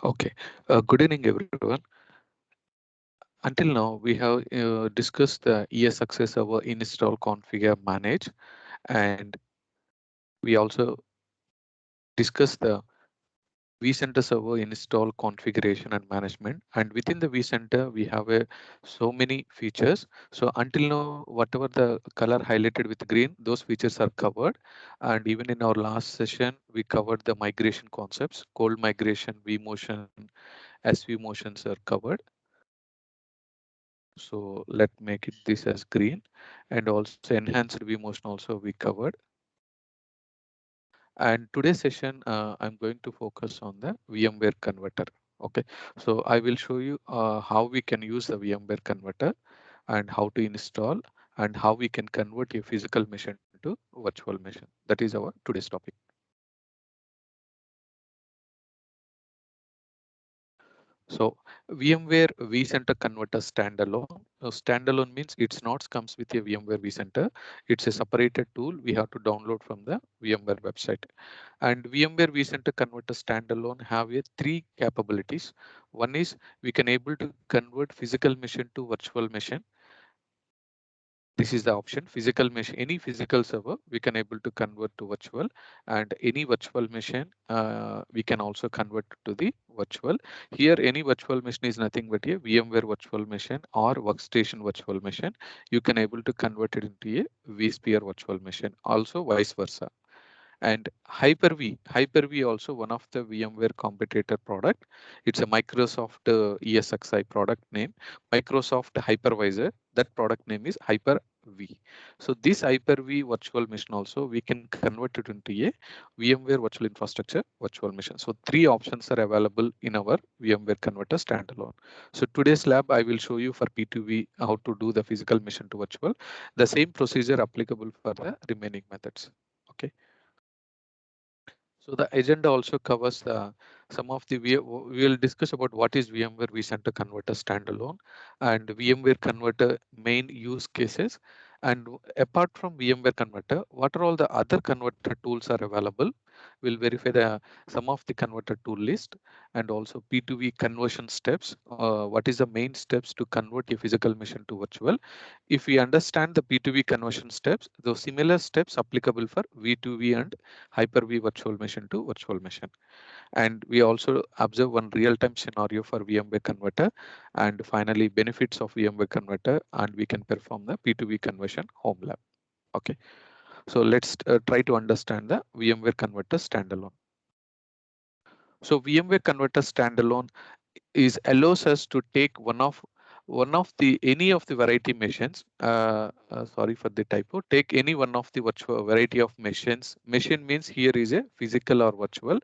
Okay, good evening, everyone. Until now, we have discussed the ES Success Server install, configure, manage, and we also discussed the vCenter server install, configuration, and management. And within the vCenter, we have so many features. So until now, whatever the color highlighted with green, those features are covered. And even in our last session, we covered the migration concepts, cold migration, vMotion, SV motions are covered. So let make it this as green, and also enhanced view motion also we covered. And today's session, I'm going to focus on the VMware converter. Okay, so I will show you how we can use the VMware converter and how to install and how we can convert a physical machine to virtual machine. That is our today's topic. So VMware vCenter Converter Standalone. Standalone means it's not comes with a VMware vCenter. It's a separated tool we have to download from the VMware website. And VMware vCenter Converter Standalone have a three capabilities. One is we can able to convert physical machine to virtual machine. This is the option physical machine, any physical server we can able to convert to virtual, and any virtual machine we can also convert to the virtual. Here any virtual machine is nothing but a VMware virtual machine or workstation virtual machine. You can able to convert it into a vSphere virtual machine, also vice versa. And Hyper-V also one of the VMware competitor product. It's a Microsoft ESXi product name, Microsoft Hypervisor. That product name is Hyper-V. So this Hyper-V virtual machine also we can convert it into a VMware virtual infrastructure virtual machine. So three options are available in our VMware Converter standalone. So today's lab I will show you for P2V how to do the physical machine to virtual. The same procedure applicable for the remaining methods. Okay. So the agenda also covers some of the we will discuss about what is VMware vCenter Converter standalone and VMware Converter main use cases. And apart from VMware Converter, what are all the other converter tools are available? We'll verify some of the converter tool list and also P2V conversion steps. What is the main steps to convert a physical machine to virtual? If we understand the P2V conversion steps, those similar steps applicable for V2V and Hyper-V virtual machine to virtual machine. And we also observe one real-time scenario for VMware Converter, and finally benefits of VMware Converter, and we can perform the P2V Conversion Home Lab. Okay, so let's try to understand the VMware Converter standalone. So VMware Converter standalone is allows us to take one of the any of the variety machines. Sorry for the typo. Take any one of the virtual variety of machines. Machine means here is a physical or virtual,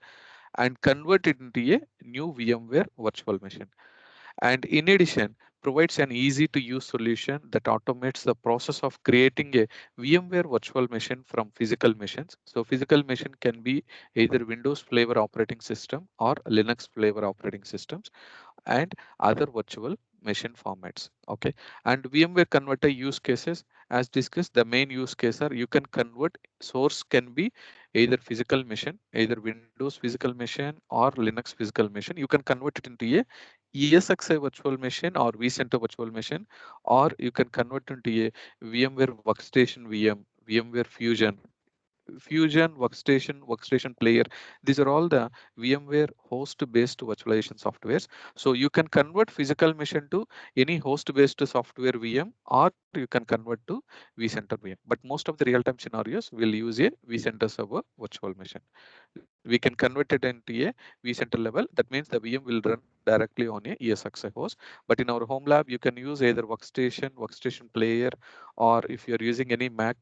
and convert it into a new VMware virtual machine. And in addition, provides an easy to use solution that automates the process of creating a VMware virtual machine from physical machines. So physical machine can be either Windows flavor operating system or Linux flavor operating systems and other virtual machine formats. Okay, and VMware converter use cases, as discussed, the main use case are you can convert source can be either physical machine, either Windows physical machine or Linux physical machine. You can convert it into a ESXi virtual machine or vCenter virtual machine, or you can convert into a VMware workstation VM, VMware Fusion workstation player. These are all the VMware host based virtualization softwares. So you can convert physical machine to any host based software VM, or you can convert to vCenter VM. But most of the real time scenarios will use a vCenter server virtual machine. We can convert it into a vCenter level. That means the VM will run directly on a ESXi host. But in our home lab, you can use either workstation player, or if you're using any Mac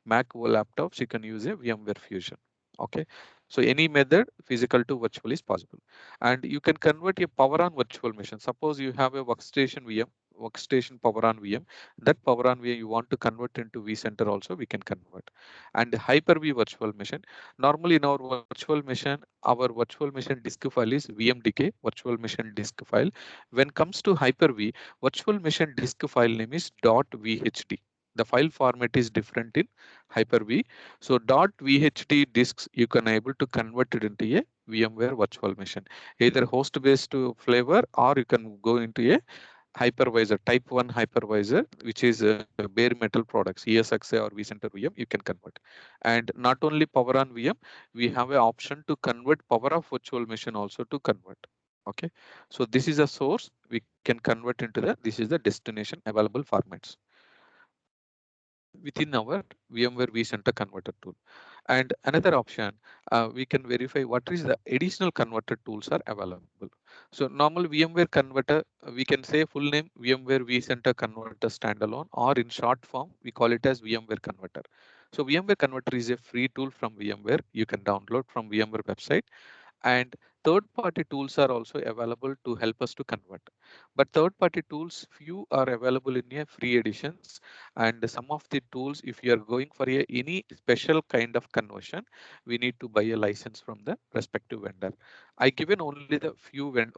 laptops, you can use a VMware Fusion. Okay, so any method physical to virtual is possible, and you can convert a power on virtual machine. Suppose you have a workstation power on VM. That power on VM you want to convert into vCenter also we can convert. And Hyper-V virtual machine. Normally in our virtual machine, our virtual machine disk file is VMDK virtual machine disk file. When comes to Hyper-V, virtual machine disk file name is .vhd. The file format is different in Hyper-V. So .vhd disks you can able to convert it into a VMware virtual machine, either host based flavor, or you can go into a hypervisor, type 1 hypervisor, which is bare metal products, ESXi or vCenter VM, you can convert. And not only power on VM, we have an option to convert power of virtual machine also to convert. Okay, so this is a source we can convert into this is the destination available formats within our VMware vCenter converter tool. And another option, we can verify what is the additional converter tools are available. So normal VMware converter, we can say full name VMware vCenter Converter Standalone, or in short form, we call it as VMware Converter. So VMware Converter is a free tool from VMware. You can download from VMware website, and third party tools are also available to help us to convert, but third party tools few are available in a free editions, and some of the tools, if you are going for any special kind of conversion, we need to buy a license from the respective vendor. I given only the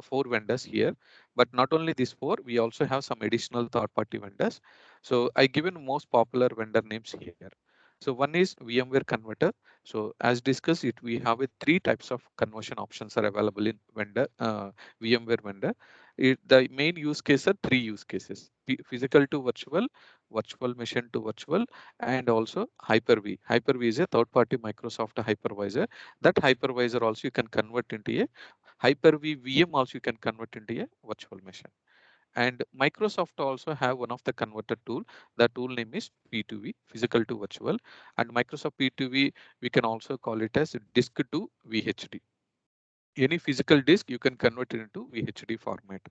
four vendors here, but not only these four, we also have some additional third party vendors. So I given most popular vendor names here. So one is VMware Converter. So as discussed, we have three types of conversion options are available in VMware vendor. The main use case are three use cases: physical to virtual, virtual machine to virtual, and also Hyper-V. Hyper-V is a third-party Microsoft hypervisor. That hypervisor also you can convert into a Hyper-V VM. Also you can convert into a virtual machine. And Microsoft also have one of the converter tool. The tool name is P2V, physical to virtual. And Microsoft P2V, we can also call it as disk to VHD. Any physical disk, you can convert it into VHD format.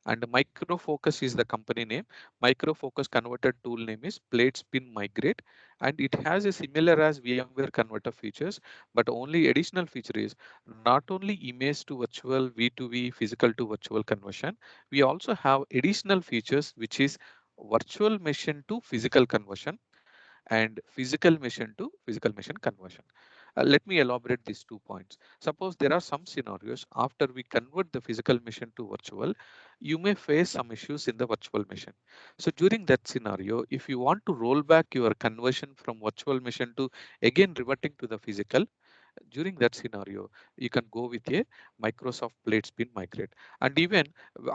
And Microfocus is the company name. Microfocus converter tool name is Platespin Migrate, and it has a similar as VMware converter features, but only additional feature is not only image to virtual, V2V, physical to virtual conversion, we also have additional features, which is virtual machine to physical conversion and physical machine to physical machine conversion. Let me elaborate these 2 points. Suppose there are some scenarios after we convert the physical machine to virtual, you may face some issues in the virtual machine. So during that scenario, if you want to roll back your conversion from virtual machine to again reverting to the physical, during that scenario, you can go with a Microsoft Platespin Migrate. And even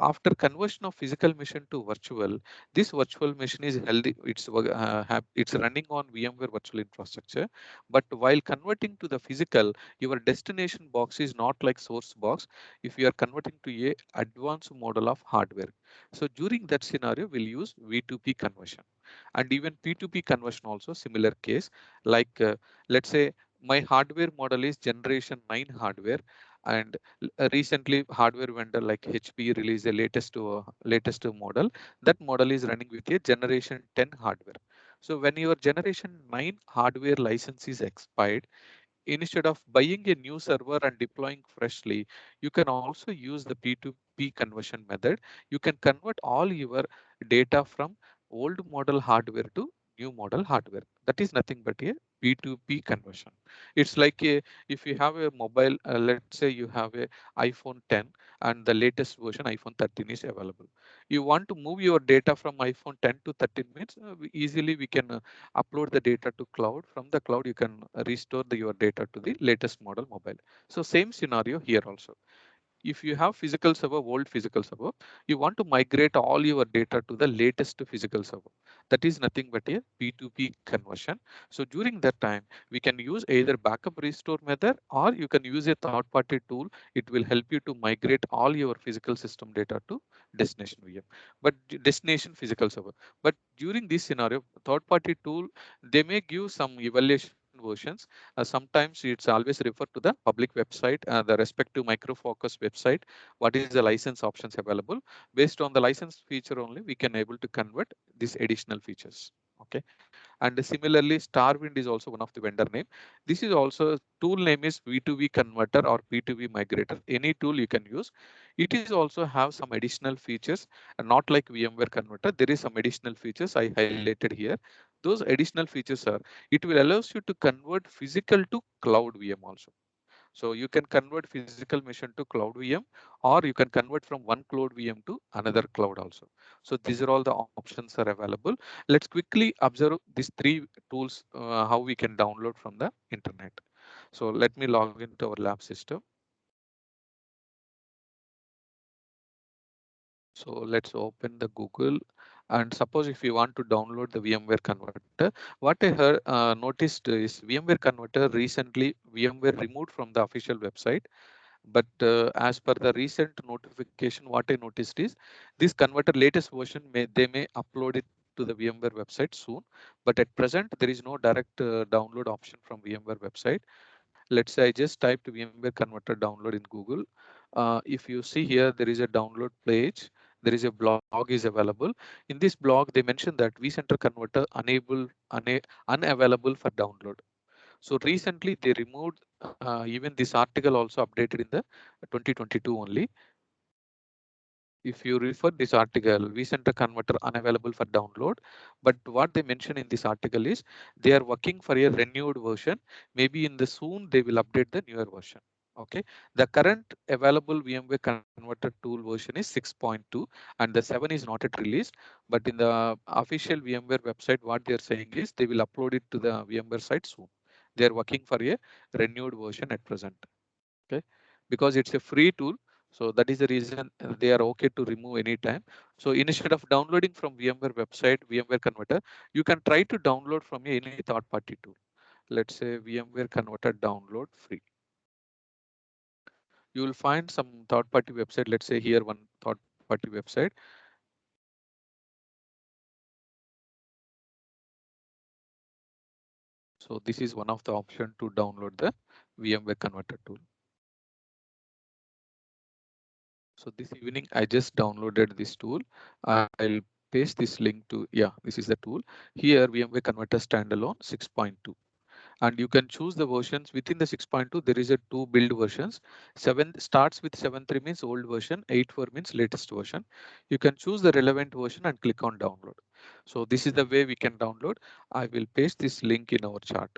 after conversion of physical machine to virtual, this virtual machine is healthy. It's running on VMware virtual infrastructure. But while converting to the physical, your destination box is not like source box. If you are converting to a advanced model of hardware, so during that scenario, we'll use V2p conversion. And even P2p conversion also similar case. Like let's say my hardware model is generation 9 hardware, and recently hardware vendor like HP released the latest model. That model is running with a generation 10 hardware. So when your generation 9 hardware license is expired, instead of buying a new server and deploying freshly, you can also use the P2P conversion method. You can convert all your data from old model hardware to new model hardware. That is nothing but a P2P conversion. It's like if you have a mobile, let's say you have a iPhone 10 and the latest version iPhone 13 is available. You want to move your data from iPhone 10 to 13 means easily we can upload the data to cloud. From the cloud, you can restore your data to the latest model mobile. So same scenario here also. If you have physical server, old physical server, you want to migrate all your data to the latest physical server. That is nothing but a P2P conversion. So during that time, we can use either backup restore method, or you can use a third party tool. It will help you to migrate all your physical system data to destination VM, but destination physical server. But during this scenario, third party tool, they may give some evaluation versions. Sometimes it's always referred to the public website, the respective Microfocus website, what is the license options available. Based on the license feature only, we can able to convert these additional features. Okay. And similarly, Starwind is also one of the vendor name. This is also tool name is V2V Converter or P2V Migrator. Any tool you can use. It is also have some additional features, not like VMware Converter. There is some additional features I highlighted here. Those additional features are, it will allows you to convert physical to cloud VM also. So you can convert physical machine to cloud VM, or you can convert from one cloud VM to another cloud also. So these are all the options are available. Let's quickly observe these three tools, how we can download from the internet. So let me log into our lab system. So let's open the Google, and suppose if you want to download the VMware Converter, what I heard noticed is VMware Converter recently VMware removed from the official website. But as per the recent notification, what I noticed is this converter latest version they may upload it to the VMware website soon. But at present, there is no direct download option from VMware website. Let's say I just typed VMware Converter download in Google. If you see here, there is a download page. There is a blog is available. In this blog, they mention that vCenter Converter unavailable for download. So recently they removed even this article also updated in the 2022 only. If you refer this article, vCenter Converter unavailable for download. But what they mention in this article is they are working for a renewed version. Maybe in the soon they will update the newer version. Okay, the current available VMware Converter tool version is 6.2 and the 7 is not yet released. But in the official VMware website, what they are saying is they will upload it to the VMware site soon. They are working for a renewed version at present. Okay, because it's a free tool, so that is the reason they are okay to remove anytime. So instead of downloading from VMware website VMware Converter, you can try to download from any third party tool. Let's say VMware Converter download free. You will find some third party website. Let's say here one third party website. So this is one of the option to download the VMware Converter tool. So this evening I just downloaded this tool. I'll paste this link to, yeah, this is the tool. Here VMware Converter Standalone 6.2. And you can choose the versions within the 6.2. There is a two build versions. 7 starts with 7.3 means old version, 8.4 means latest version. You can choose the relevant version and click on download. So this is the way we can download. I will paste this link in our chart.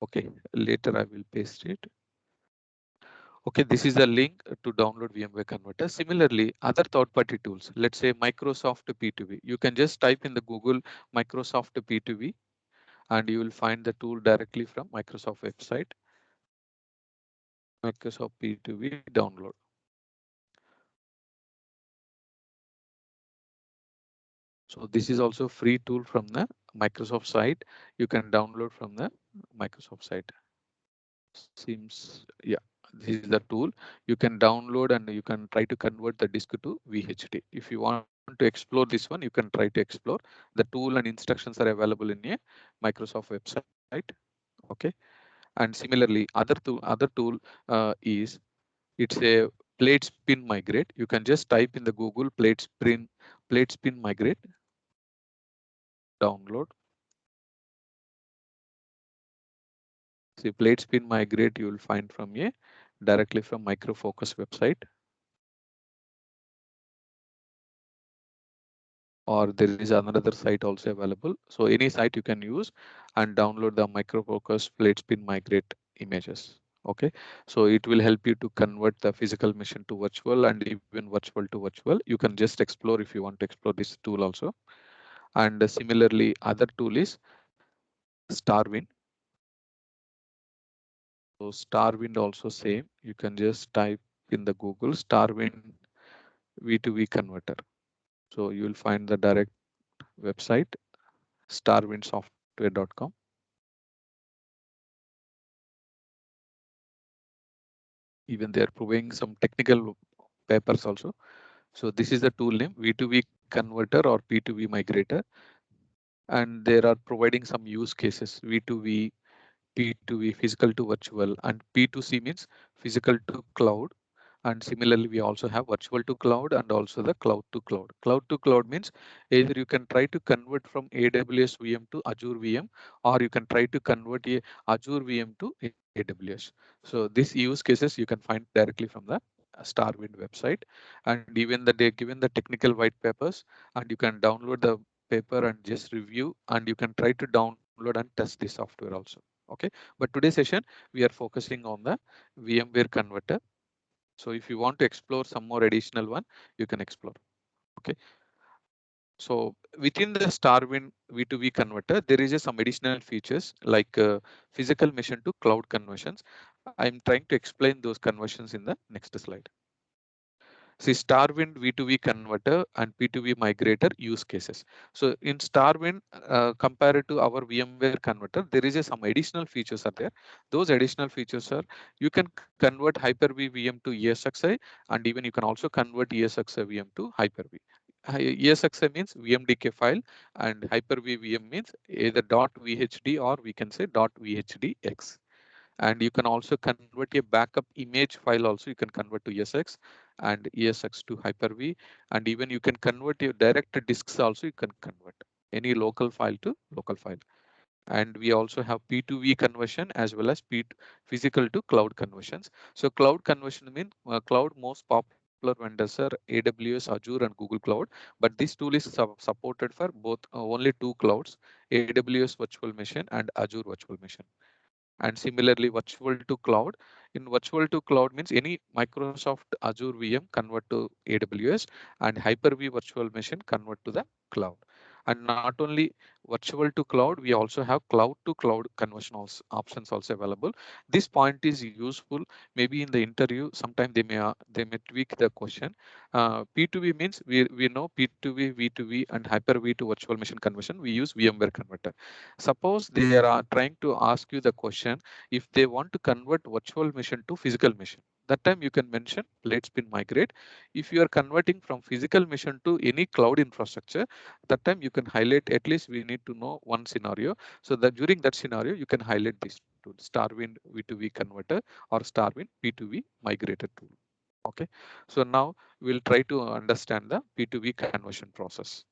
Okay, later I will paste it. Okay, this is the link to download VMware Converter. Similarly, other third-party tools, let's say Microsoft P2V. You can just type in the Google Microsoft P2V and you will find the tool directly from Microsoft website. Microsoft P2V download. So this is also free tool from the Microsoft site. You can download from the Microsoft site. Seems, yeah, this is the tool. You can download and you can try to convert the disk to VHD. If you want to explore this one, you can try to explore. The tool and instructions are available in a Microsoft website. Okay. And similarly, other tool is it's a Platespin Migrate. You can just type in the Google Platespin Migrate download. See Platespin Migrate you will find from a directly from Microfocus website, or there is another site also available. So any site you can use and download the Microfocus Platespin Migrate images. Okay, so it will help you to convert the physical machine to virtual and even virtual to virtual. You can just explore if you want to explore this tool also. And similarly, other tool is Starwind. So Starwind also same. You can just type in the Google Starwind V2V converter. So you will find the direct website starwindsoftware.com. Even they are providing some technical papers also. So this is the tool name V2V converter or P2V migrator. And there are providing some use cases V2V, P2V physical to virtual, and P2C means physical to cloud. And similarly, we also have virtual to cloud and also the cloud to cloud. Cloud to cloud means either you can try to convert from AWS VM to Azure VM, or you can try to convert a Azure VM to AWS. So these use cases you can find directly from the Starwind website. And even the they given the technical white papers, and you can download the paper and just review, and you can try to download and test the software also. Okay, but today's session we are focusing on the VMware converter. So if you want to explore some more additional one, you can explore. Okay. So within the Starwind V2V converter, there is some additional features like physical machine to cloud conversions. I'm trying to explain those conversions in the next slide. See Starwind V2V converter and P2V migrator use cases. So in Starwind, compared to our VMware converter, there is some additional features are there. Those additional features are you can convert Hyper-V VM to ESXi, and even you can also convert ESXi VM to Hyper-V. ESXi means VMDK file, and Hyper-V VM means either .vhd or we can say .vhdx. And you can also convert a backup image file also, you can convert to ESX, and ESX to Hyper-V, and even you can convert your direct disks also, you can convert any local file to local file. And we also have P2V conversion as well as physical to cloud conversions. So cloud conversion means cloud most popular vendors are AWS, Azure and Google Cloud, but this tool is supported for both only two clouds, AWS virtual machine and Azure virtual machine. And similarly virtual to cloud, in virtual to cloud means any Microsoft Azure VM convert to AWS, and Hyper-V virtual machine convert to the cloud. And not only virtual to cloud, we also have cloud to cloud conversion options also available. This point is useful maybe in the interview sometime they may tweak the question. P2V means we know P2V V2V and Hyper-V to virtual machine conversion, we use VMware converter. Suppose they are trying to ask you the question if they want to convert virtual machine to physical machine. That time you can mention Platespin migrate. If you are converting from physical machine to any cloud infrastructure, that time you can highlight, at least we need to know one scenario. So that during that scenario, you can highlight this tool, Starwind V2V converter or Starwind P2V migrator tool. Okay. So now we'll try to understand the P2V conversion process.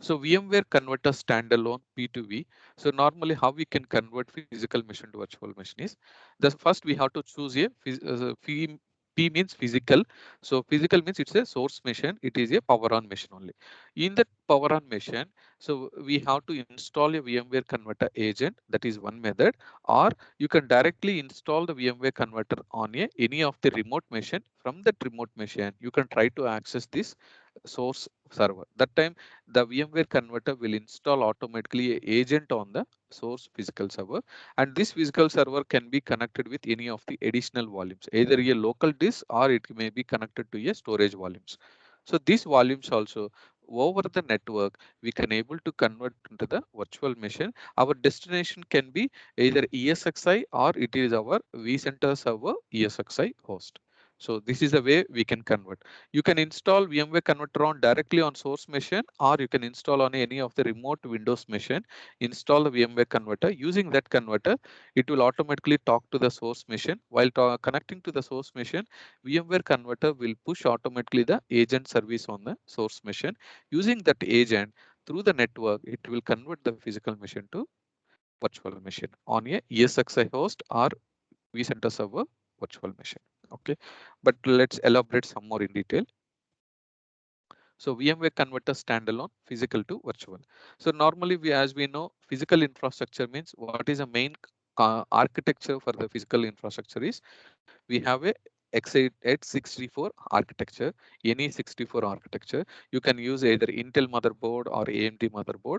So VMware Converter Standalone P2V. So normally how we can convert physical machine to virtual machine is, the first we have to choose a P means physical. So physical means it's a source machine. It is a power on machine only. In that power on machine, so we have to install a VMware Converter agent. That is one method. Or you can directly install the VMware Converter on any of the remote machine. From that remote machine, you can try to access this source server. That time the VMware converter will install automatically a agent on the source physical server, and this physical server can be connected with any of the additional volumes, either a local disk or it may be connected to a storage volumes. So these volumes also over the network we can able to convert into the virtual machine. Our destination can be either ESXi or it is our vCenter server ESXi host. So this is the way we can convert. You can install VMware Converter on directly on source machine, or you can install on any of the remote Windows machine, install the VMware Converter. Using that converter, it will automatically talk to the source machine. While connecting to the source machine, VMware Converter will push automatically the agent service on the source machine. Using that agent through the network, it will convert the physical machine to virtual machine on a ESXi host or vCenter server virtual machine. Okay, but let's elaborate some more in detail. So VMware Converter Standalone, physical to virtual. So normally as we know, physical infrastructure means what is the main architecture for the physical infrastructure is we have a x64 architecture, any 64 architecture. You can use either Intel motherboard or AMD motherboard.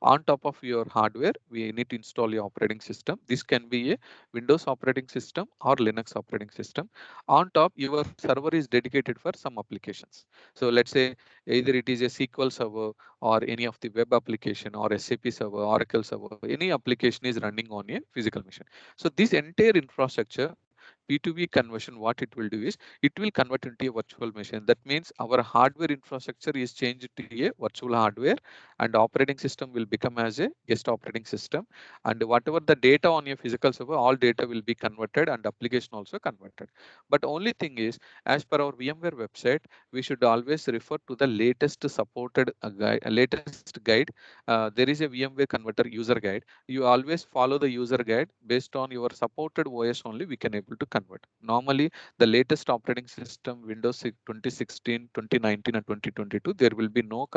On top of your hardware, we need to install your operating system. This can be a Windows operating system or Linux operating system. On top, your server is dedicated for some applications. So let's say either it is a SQL server or any of the web application or SAP server, Oracle server, any application is running on a physical machine. So this entire infrastructure, P2V conversion, what it will do is it will convert into a virtual machine. That means our hardware infrastructure is changed to a virtual hardware, and operating system will become as a guest operating system. And whatever the data on your physical server, all data will be converted and application also converted. But only thing is, as per our VMware website, we should always refer to the latest supported latest guide. There is a VMware converter user guide. You always follow the user guide. Based on your supported OS only we can able to convert. Normally, the latest operating system, Windows 2016, 2019, and 2022, there will be no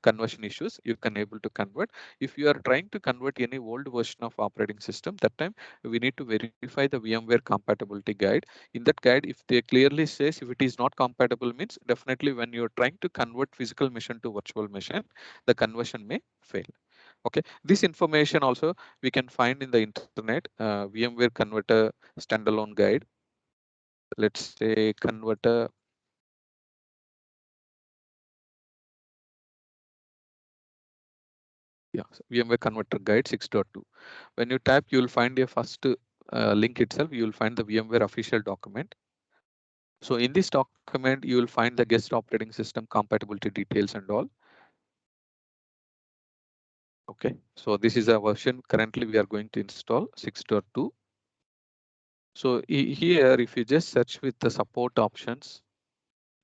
conversion issues. You can able to convert. If you are trying to convert any old version of operating system, that time we need to verify the VMware compatibility guide. In that guide, if they clearly says if it is not compatible, means definitely when you're trying to convert physical machine to virtual machine, the conversion may fail. Okay, this information also we can find in the internet, VMware Converter Standalone guide. Let's say Converter. Yeah, so VMware Converter Guide 6.2. When you tap, you will find a first link itself. You will find the VMware official document. So in this document, you will find the guest operating system compatibility details and all. Okay, so this is a version currently we are going to install 6.2. So here, if you just search with the support options,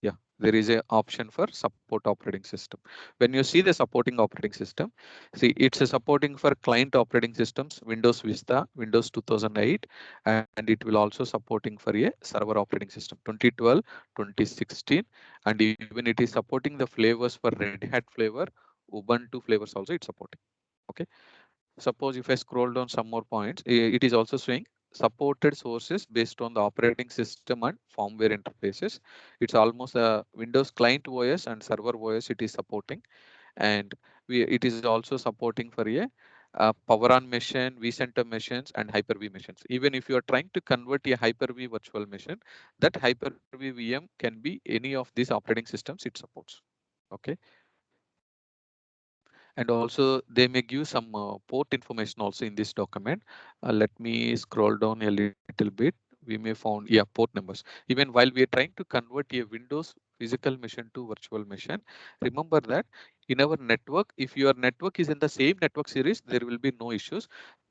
yeah, there is a option for support operating system. When you see the supporting operating system, see it's a supporting for client operating systems, Windows Vista, Windows 2008, and it will also supporting for a server operating system 2012, 2016, and even it is supporting the flavors for Red Hat flavor, Ubuntu flavors also it's supporting. Okay. Suppose if I scroll down some more points, it is also showing supported sources based on the operating system and firmware interfaces. It's almost a Windows client OS and server OS it is supporting, and it is also supporting for a power on machine, vCenter machines, and Hyper-V machines. Even if you are trying to convert a Hyper-V virtual machine, that Hyper-V VM can be any of these operating systems it supports. Okay. And also they may give some port information also in this document. Let me scroll down a little bit. We may found, yeah, port numbers. Even while we are trying to convert a Windows physical machine to virtual machine, remember that in our network, if your network is in the same network series, there will be no issues.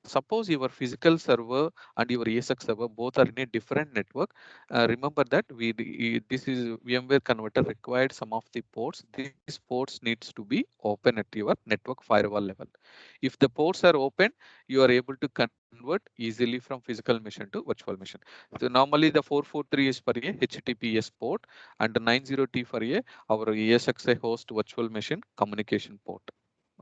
Suppose your physical server and your ESX server both are in a different network. Remember that this is VMware Converter required some of the ports. These ports needs to be open at your network firewall level. If the ports are open, you are able to convert easily from physical machine to virtual machine. So normally the 443 is for a HTTPS port and 90T for a our ESXi host virtual machine communication port.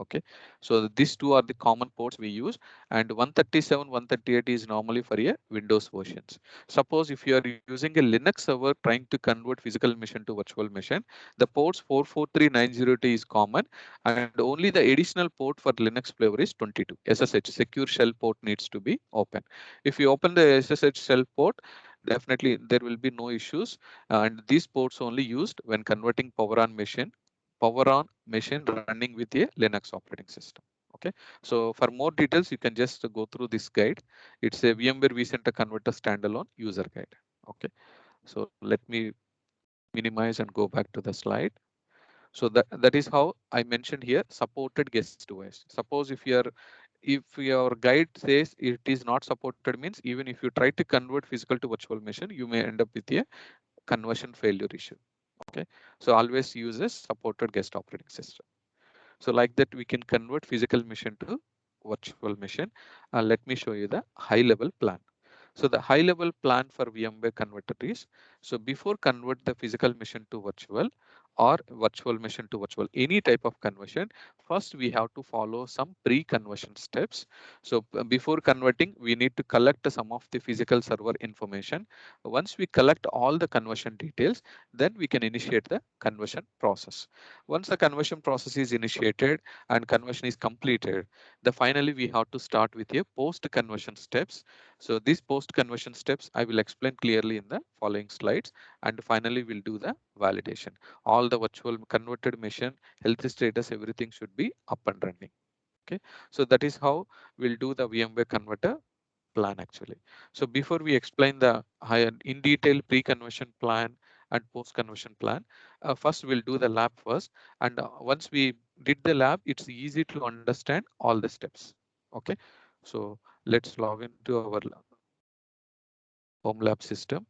Okay, so these two are the common ports we use, and 137, 138 is normally for a Windows versions. Suppose if you are using a Linux server trying to convert physical machine to virtual machine, the ports 44390T is common, and only the additional port for Linux flavor is 22. SSH secure shell port needs to be open. If you open the SSH shell port, definitely there will be no issues, and these ports only used when converting power on machine running with a Linux operating system. Okay, so for more details, you can just go through this guide. It's a VMware vCenter Converter Standalone user guide. Okay, so let me minimize and go back to the slide. So that is how I mentioned here supported guest device. Suppose if your guide says it is not supported, means even if you try to convert physical to virtual machine, you may end up with a conversion failure issue. Okay, so always use a supported guest operating system. So like that, we can convert physical machine to virtual machine. Let me show you the high level plan. So the high level plan for VMware Converter is, so before convert the physical machine to virtual or virtual machine to virtual, any type of conversion, first we have to follow some pre-conversion steps. So before converting, we need to collect some of the physical server information. Once we collect all the conversion details, then we can initiate the conversion process. Once the conversion process is initiated and conversion is completed, the finally we have to start with a post conversion steps. So these post conversion steps I will explain clearly in the following slides, and finally we'll do the validation. All the virtual converted machine health status everything should be up and running. Okay, so that is how we'll do the VMware converter plan actually. So before we explain the higher in detail pre-conversion plan and post-conversion plan, first we'll do the lab first. And once we did the lab, it's easy to understand all the steps. Okay, so let's log into our home lab system.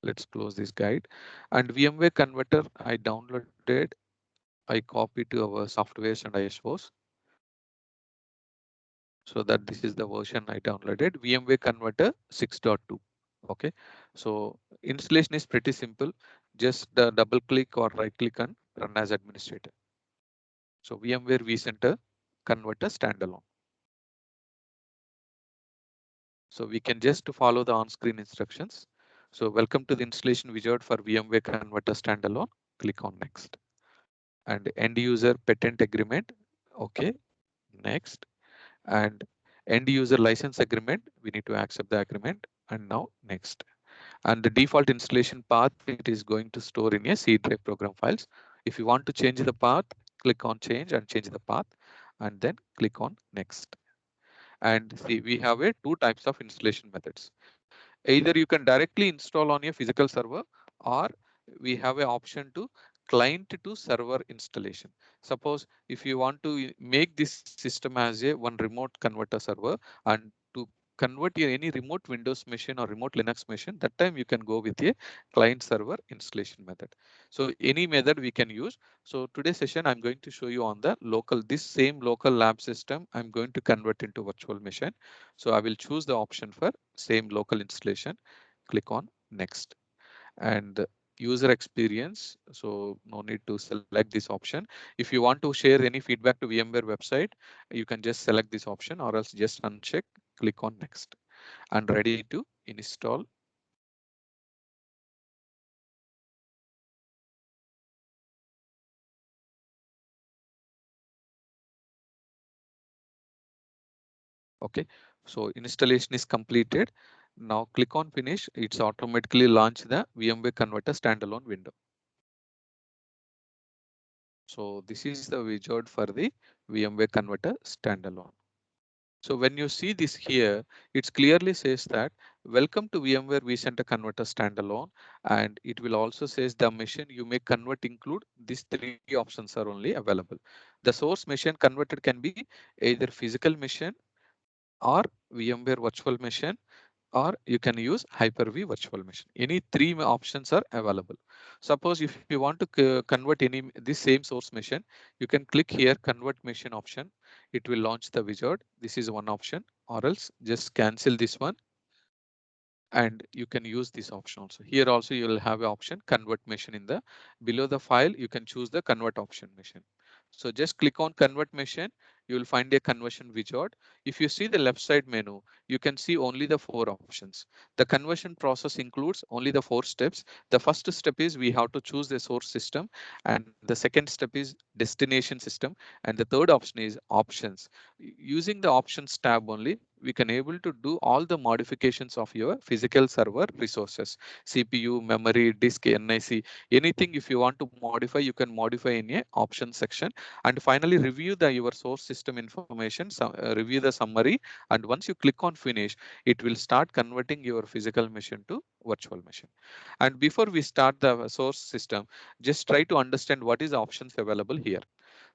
Let's close this guide. And VMware converter I downloaded, I copied to our softwares and ISOs. So that this is the version I downloaded, VMware Converter 6.2. Okay, so installation is pretty simple. Just double click or right click and run as administrator. So VMware vCenter Converter Standalone. So we can just follow the on-screen instructions. So welcome to the installation wizard for VMware Converter Standalone. Click on next. And end user patent agreement. Okay, next. And end user license agreement. We need to accept the agreement. And now next. And the default installation path, it is going to store in a C drive program files. If you want to change the path, click on change and change the path and then click on next. And see, we have a two types of installation methods. Either you can directly install on a physical server, or we have an option to client to server installation. Suppose if you want to make this system as a one remote converter server and to convert your any remote Windows machine or remote Linux machine, that time you can go with a client server installation method. So any method we can use. So today's session I'm going to show you on the local, this same local lab system I'm going to convert into virtual machine. So I will choose the option for same local installation. Click on next. And user experience, so no need to select this option. If you want to share any feedback to VMware website, you can just select this option or else just uncheck, click on next and ready to install. Okay, so installation is completed. Now click on finish. It's automatically launched the VMware Converter standalone window. So this is the wizard for the VMware Converter standalone. So when you see this here, it clearly says that welcome to VMware vCenter Converter Standalone, and it will also says the machine you may convert include these three options are only available. The source machine converted can be either physical machine or VMware virtual machine, or you can use Hyper-V virtual machine. Any three options are available. Suppose if you want to convert any this same source machine, you can click here convert machine option. It will launch the wizard. This is one option, or else just cancel this one and you can use this option also. Here also you will have an option convert machine in the below the file. You can choose the convert option machine. So just click on convert machine. You will find a conversion wizard. If you see the left side menu, you can see only the four options. The conversion process includes only the four steps. The first step is we have to choose the source system, and the second step is destination system, and the third option is options. Using the options tab only, we can able to do all the modifications of your physical server resources, CPU, memory, disk, NIC, anything. If you want to modify, you can modify in a option section. And finally review the your source system information, review the summary, and once you click on finish, it will start converting your physical machine to virtual machine. And before we start the source system, just try to understand what is the options available here.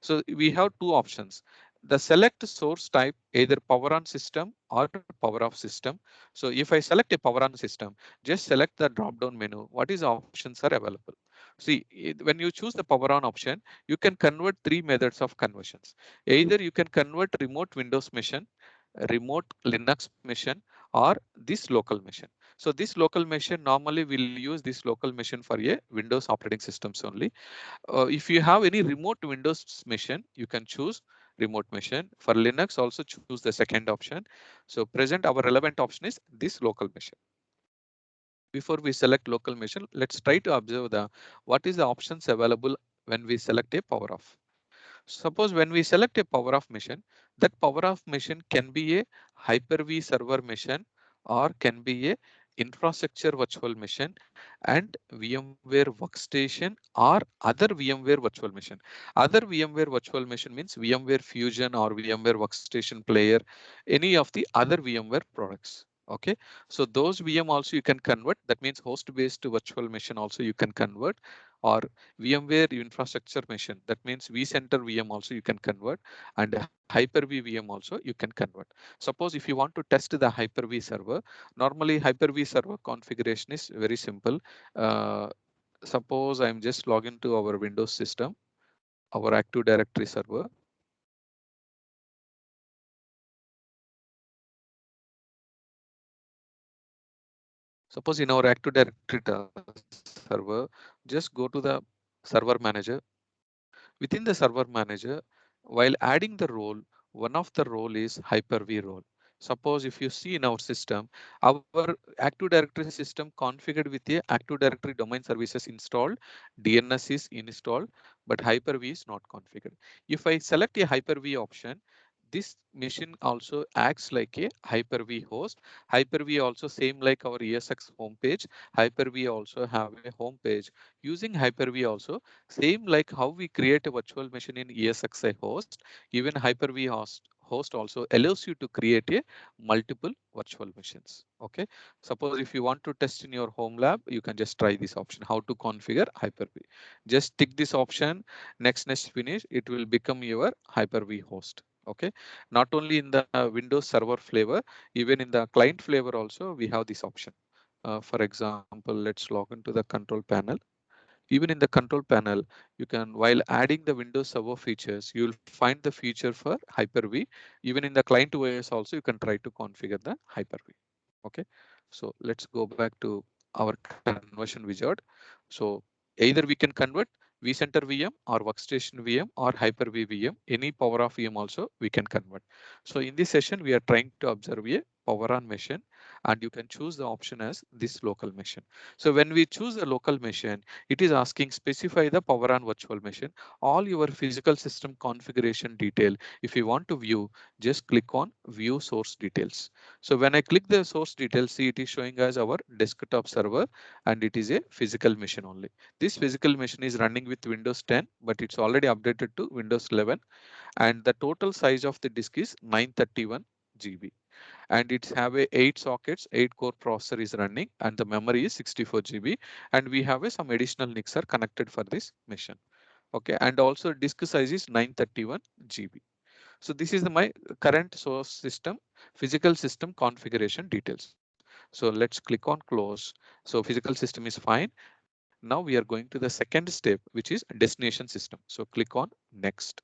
So we have two options. The select source type, either power on system or power off system. So if I select a power on system, just select the drop down menu. What is options are available? See, when you choose the power on option, you can convert three methods of conversions. Either you can convert remote Windows machine, remote Linux machine, or this local machine. So this local machine, normally we'll use this local machine for a Windows operating systems only. If you have any remote Windows machine, you can choose remote machine. For Linux, also choose the second option. So present our relevant option is this local machine. Before we select local machine, let's try to observe the what is the options available when we select a power off. Suppose when we select a power off machine, that power off machine can be a Hyper-V server machine or can be a infrastructure virtual machine and VMware workstation or other VMware virtual machine. Other VMware virtual machine means VMware Fusion or VMware workstation player, any of the other VMware products. Okay, so those VM also you can convert. That means host based virtual machine also you can convert, or VMware infrastructure machine. That means vCenter VM also you can convert, and Hyper-V VM also you can convert. Suppose if you want to test the Hyper-V server, normally Hyper-V server configuration is very simple. Uh, Suppose I'm just login to our Windows system, our Active Directory server. Suppose in our Active Directory server, just go to the server manager. Within the server manager, while adding the role, one of the role is Hyper-V role. Suppose if you see in our system, our Active Directory system configured with a Active Directory domain services installed, DNS is installed, but Hyper-V is not configured. If I select a Hyper-V option, this machine also acts like a Hyper-V host. Hyper-V also same like our ESX homepage. Hyper-V also have a homepage. Using Hyper-V also same like how we create a virtual machine in ESXi host, even Hyper-V host also allows you to create a multiple virtual machines. Okay. Suppose if you want to test in your home lab, you can just try this option, how to configure Hyper-V. Just tick this option, next finish, it will become your Hyper-V host. Okay. Not only in the Windows Server flavor, even in the client flavor also, we have this option. For example, let's log into the control panel. Even in the control panel, you can, while adding the Windows Server features, you will find the feature for Hyper-V. Even in the client OS also, you can try to configure the Hyper-V. Okay, so let's go back to our conversion wizard. So either we can convert vCenter VM or Workstation VM or Hyper-V VM, any power of VM also we can convert. So in this session, we are trying to observe a power on machine, and you can choose the option as this local machine. So when we choose a local machine, it is asking specify the power on virtual machine, all your physical system configuration detail. If you want to view, just click on view source details. So when I click the source details, see it is showing as our desktop server, and it is a physical machine only. This physical machine is running with Windows 10, but it's already updated to Windows 11, and the total size of the disk is 931 GB, and it's have a 8 sockets, 8 core processor is running, and the memory is 64 GB, and we have a some additional NICs are connected for this machine. Okay, and also disk size is 931 GB. So this is my current source system physical system configuration details. So let's click on close. So physical system is fine. Now we are going to the second step, which is destination system. So click on next.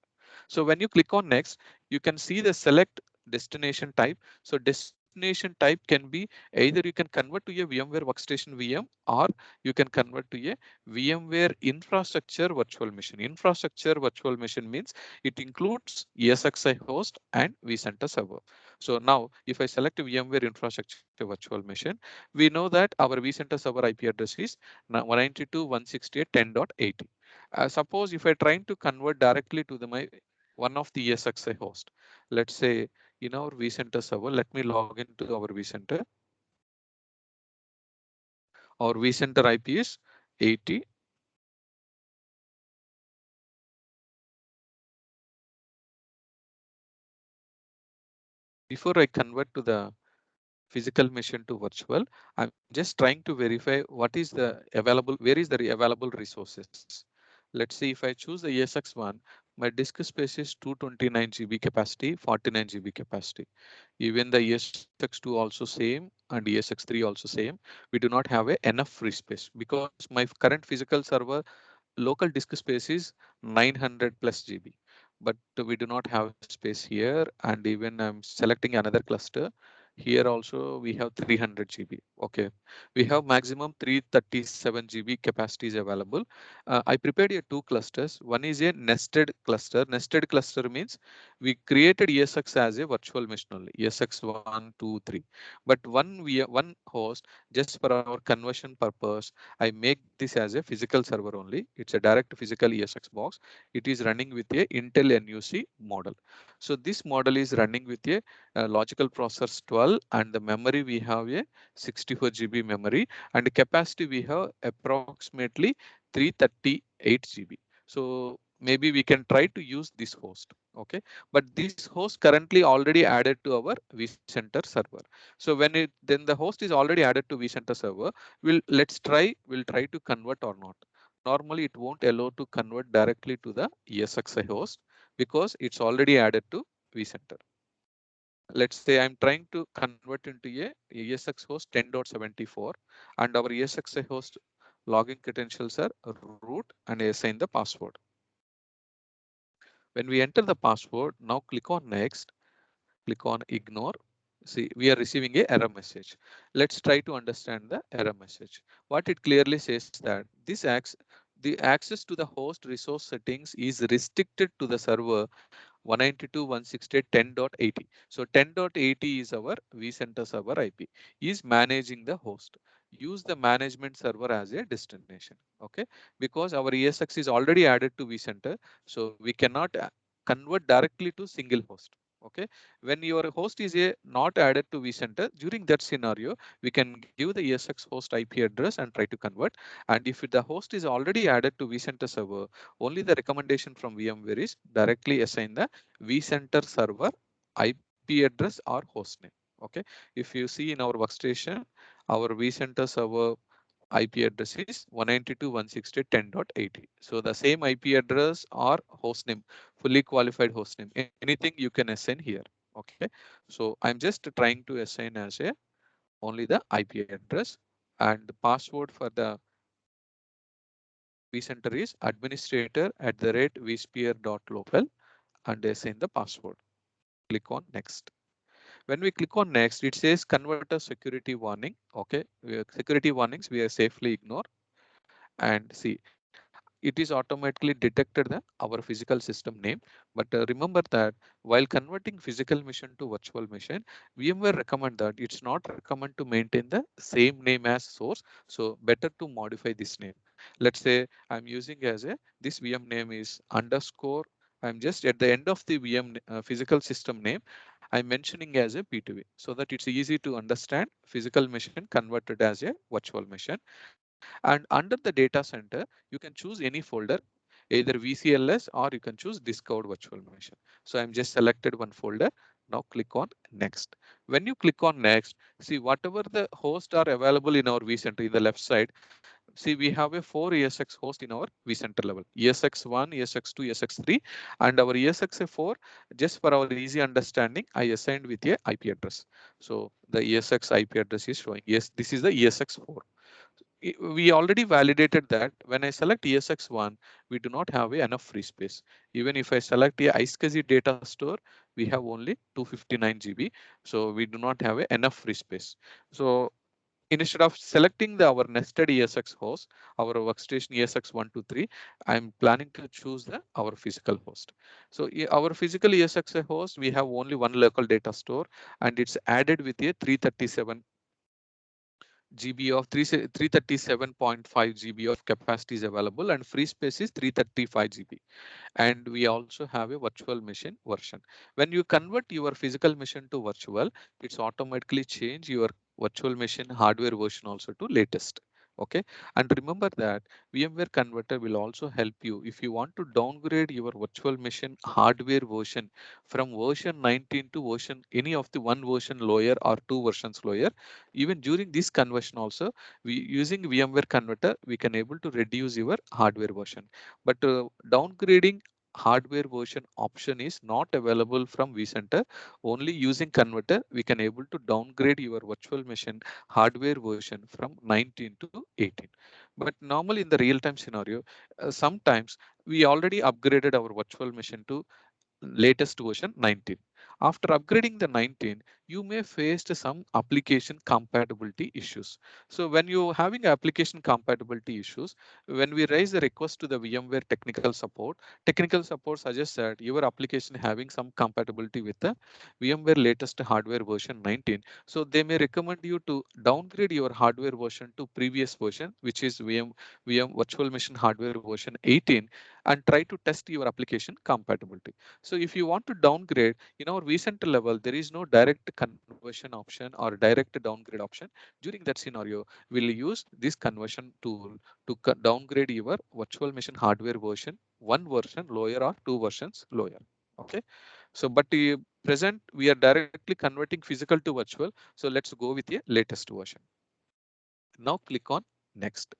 So when you click on next, you can see the select destination type. So destination type can be either you can convert to a VMware Workstation VM, or you can convert to a VMware infrastructure virtual machine. Infrastructure virtual machine means it includes ESXi host and vCenter server. So now if I select VMware infrastructure virtual machine, we know that our vCenter server IP address is 192.168.10.80. Suppose if I trying to convert directly to the my one of the ESXi host, let's say in our vCenter server, let me log into our vCenter. Our vCenter IP is 80. Before I convert to the physical machine to virtual, I'm just trying to verify what is the available, where is the available resources. Let's see if I choose the ESX1, my disk space is 229 GB capacity, 49 GB capacity. Even the ESX2 also same and ESX3 also same. We do not have a enough free space because my current physical server local disk space is 900 plus GB, but we do not have space here. And even I'm selecting another cluster. Here also we have 300 GB. Okay, we have maximum 337 GB capacity is available. I prepared here two clusters. One is a nested cluster. Nested cluster means we created ESX as a virtual machine only, ESX 1, 2, 3. But one host, just for our conversion purpose, I make this as a physical server only. It's a direct physical ESX box. It is running with a Intel NUC model. So this model is running with a, logical processor 12, and the memory we have a 64 GB memory, and the capacity we have approximately 338 GB. So maybe we can try to use this host. Okay, but this host currently already added to our vCenter server. So when it then the host is already added to vCenter server, we'll try to convert or not. Normally it won't allow to convert directly to the ESXi host because it's already added to vCenter. Let's say I'm trying to convert into a ESX host 10.74, and our ESXi host login credentials are root, and I assign the password. When we enter the password, now click on next, click on ignore. See, we are receiving a error message. Let's try to understand the error message. What it clearly says that the access to the host resource settings is restricted to the server 192.168.10.80. So 10.80 is our vCenter server IP. Is managing the host. Use the management server as a destination. Okay, because our ESX is already added to vCenter, so we cannot convert directly to single host. Okay, when your host is a not added to vCenter, during that scenario, we can give the ESX host IP address and try to convert. And if the host is already added to vCenter server, only the recommendation from VMware is directly assign the vCenter server IP address or host name. Okay, if you see in our workstation, our vCenter server IP address is 192.168.10.80. So the same IP address or host name, fully qualified host name, anything you can assign here. Okay, so I'm just trying to assign as a only the IP address, and the password for the vCenter is administrator@vsphere.local and assign the password. Click on next. When we click on next, it says converter security warning. Okay, security warnings we are safely ignore, and see it is automatically detected the our physical system name. But remember that while converting physical machine to virtual machine, VMware recommend that it's not recommend to maintain the same name as source. So better to modify this name. Let's say I'm using as a this VM name is underscore. I'm just at the end of the VM physical system name. I'm mentioning as a P2V so that it's easy to understand physical machine converted as a virtual machine. And under the data center, you can choose any folder, either VCLS or you can choose Discovered Virtual Machine. So I'm just selected one folder. Now click on next. When you click on next, see whatever the hosts are available in our vCenter in the left side. See, we have a 4 ESX host in our vCenter level, ESX1, ESX2, ESX3, and our ESX4, just for our easy understanding, I assigned with a IP address. So the ESX IP address is showing, yes, this is the ESX4. We already validated that when I select ESX1, we do not have enough free space. Even if I select a iSCSI data store, we have only 259 GB. So we do not have enough free space. So instead of selecting our nested ESX host, our workstation ESX123, I'm planning to choose our physical host. So our physical ESX host, we have only one local data store, and it's added with a 337 GB of 337.5 GB of capacity is available, and free space is 335 GB. And we also have a virtual machine version. When you convert your physical machine to virtual, it's automatically change your virtual machine hardware version also to latest. Okay, and remember that VMware Converter will also help you if you want to downgrade your virtual machine hardware version from version 19 to version any of the one version lower or two versions lower. Even during this conversion also, we using VMware Converter, we can able to reduce your hardware version. But downgrading hardware version option is not available from vCenter. Only using converter, we can able to downgrade your virtual machine hardware version from 19 to 18. But normally in the real time scenario, sometimes we already upgraded our virtual machine to latest version 19. After upgrading the 19, you may face some application compatibility issues. So when you're having application compatibility issues, when we raise a request to the VMware technical support suggests that your application having some compatibility with the VMware latest hardware version 19. So they may recommend you to downgrade your hardware version to previous version, which is VM virtual machine hardware version 18, and try to test your application compatibility. So if you want to downgrade in our vCenter level, there is no direct conversion option or direct downgrade option. During that scenario, we'll use this conversion tool to downgrade your virtual machine hardware version, one version lower or two versions lower. Okay. So, but present we are directly converting physical to virtual. So let's go with the latest version. Now click on next.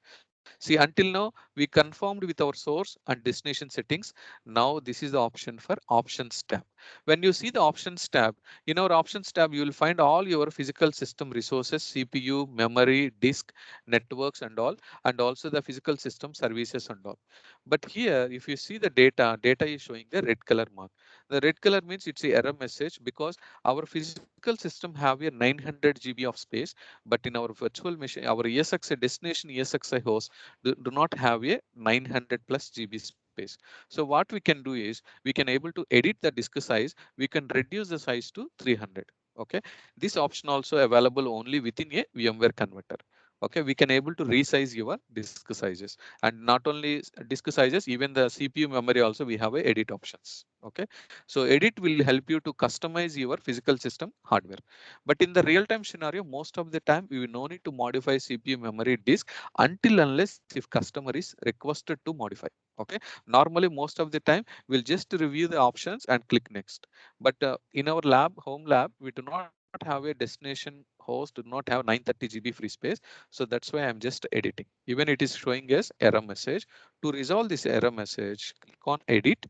See, until now we confirmed with our source and destination settings. Now this is the option for options tab. When you see the options tab, in our options tab, you will find all your physical system resources, CPU, memory, disk, networks and all, and also the physical system services and all. But here, if you see the data is showing the red color mark. The red color means it's a error message because our physical system have a 900 GB of space, but in our virtual machine, our ESXi destination ESXi host do not have a 900 plus GB space. So what we can do is we can able to edit the disk size. We can reduce the size to 300. Okay, this option also available only within a VMware converter. Okay, we can able to resize your disk sizes, and not only disk sizes, even the CPU memory also we have a edit options. Okay, so edit will help you to customize your physical system hardware. But in the real time scenario, most of the time we will no need to modify CPU memory disk until unless if customer is requested to modify. Okay, normally most of the time we'll just review the options and click next. But in our home lab, we do not have a destination host, do not have 930 GB free space. So that's why I'm just editing. Even it is showing us error message. To resolve this error message, click on edit.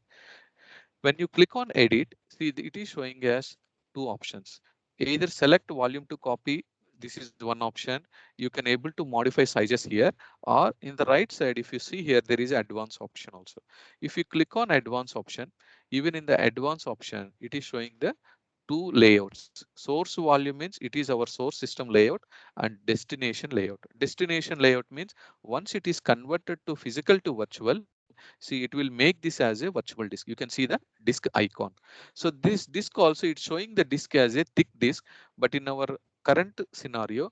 When you click on edit, see it is showing us two options. Either select volume to copy. This is one option. You can able to modify sizes here, or in the right side, if you see here, there is advanced option also. If you click on advanced option, even in the advanced option, it is showing the two layouts. Source volume means it is our source system layout, and destination layout. Destination layout means once it is converted to physical to virtual, see it will make this as a virtual disk. You can see the disk icon. So this disk also it's showing the disk as a thick disk, but in our current scenario,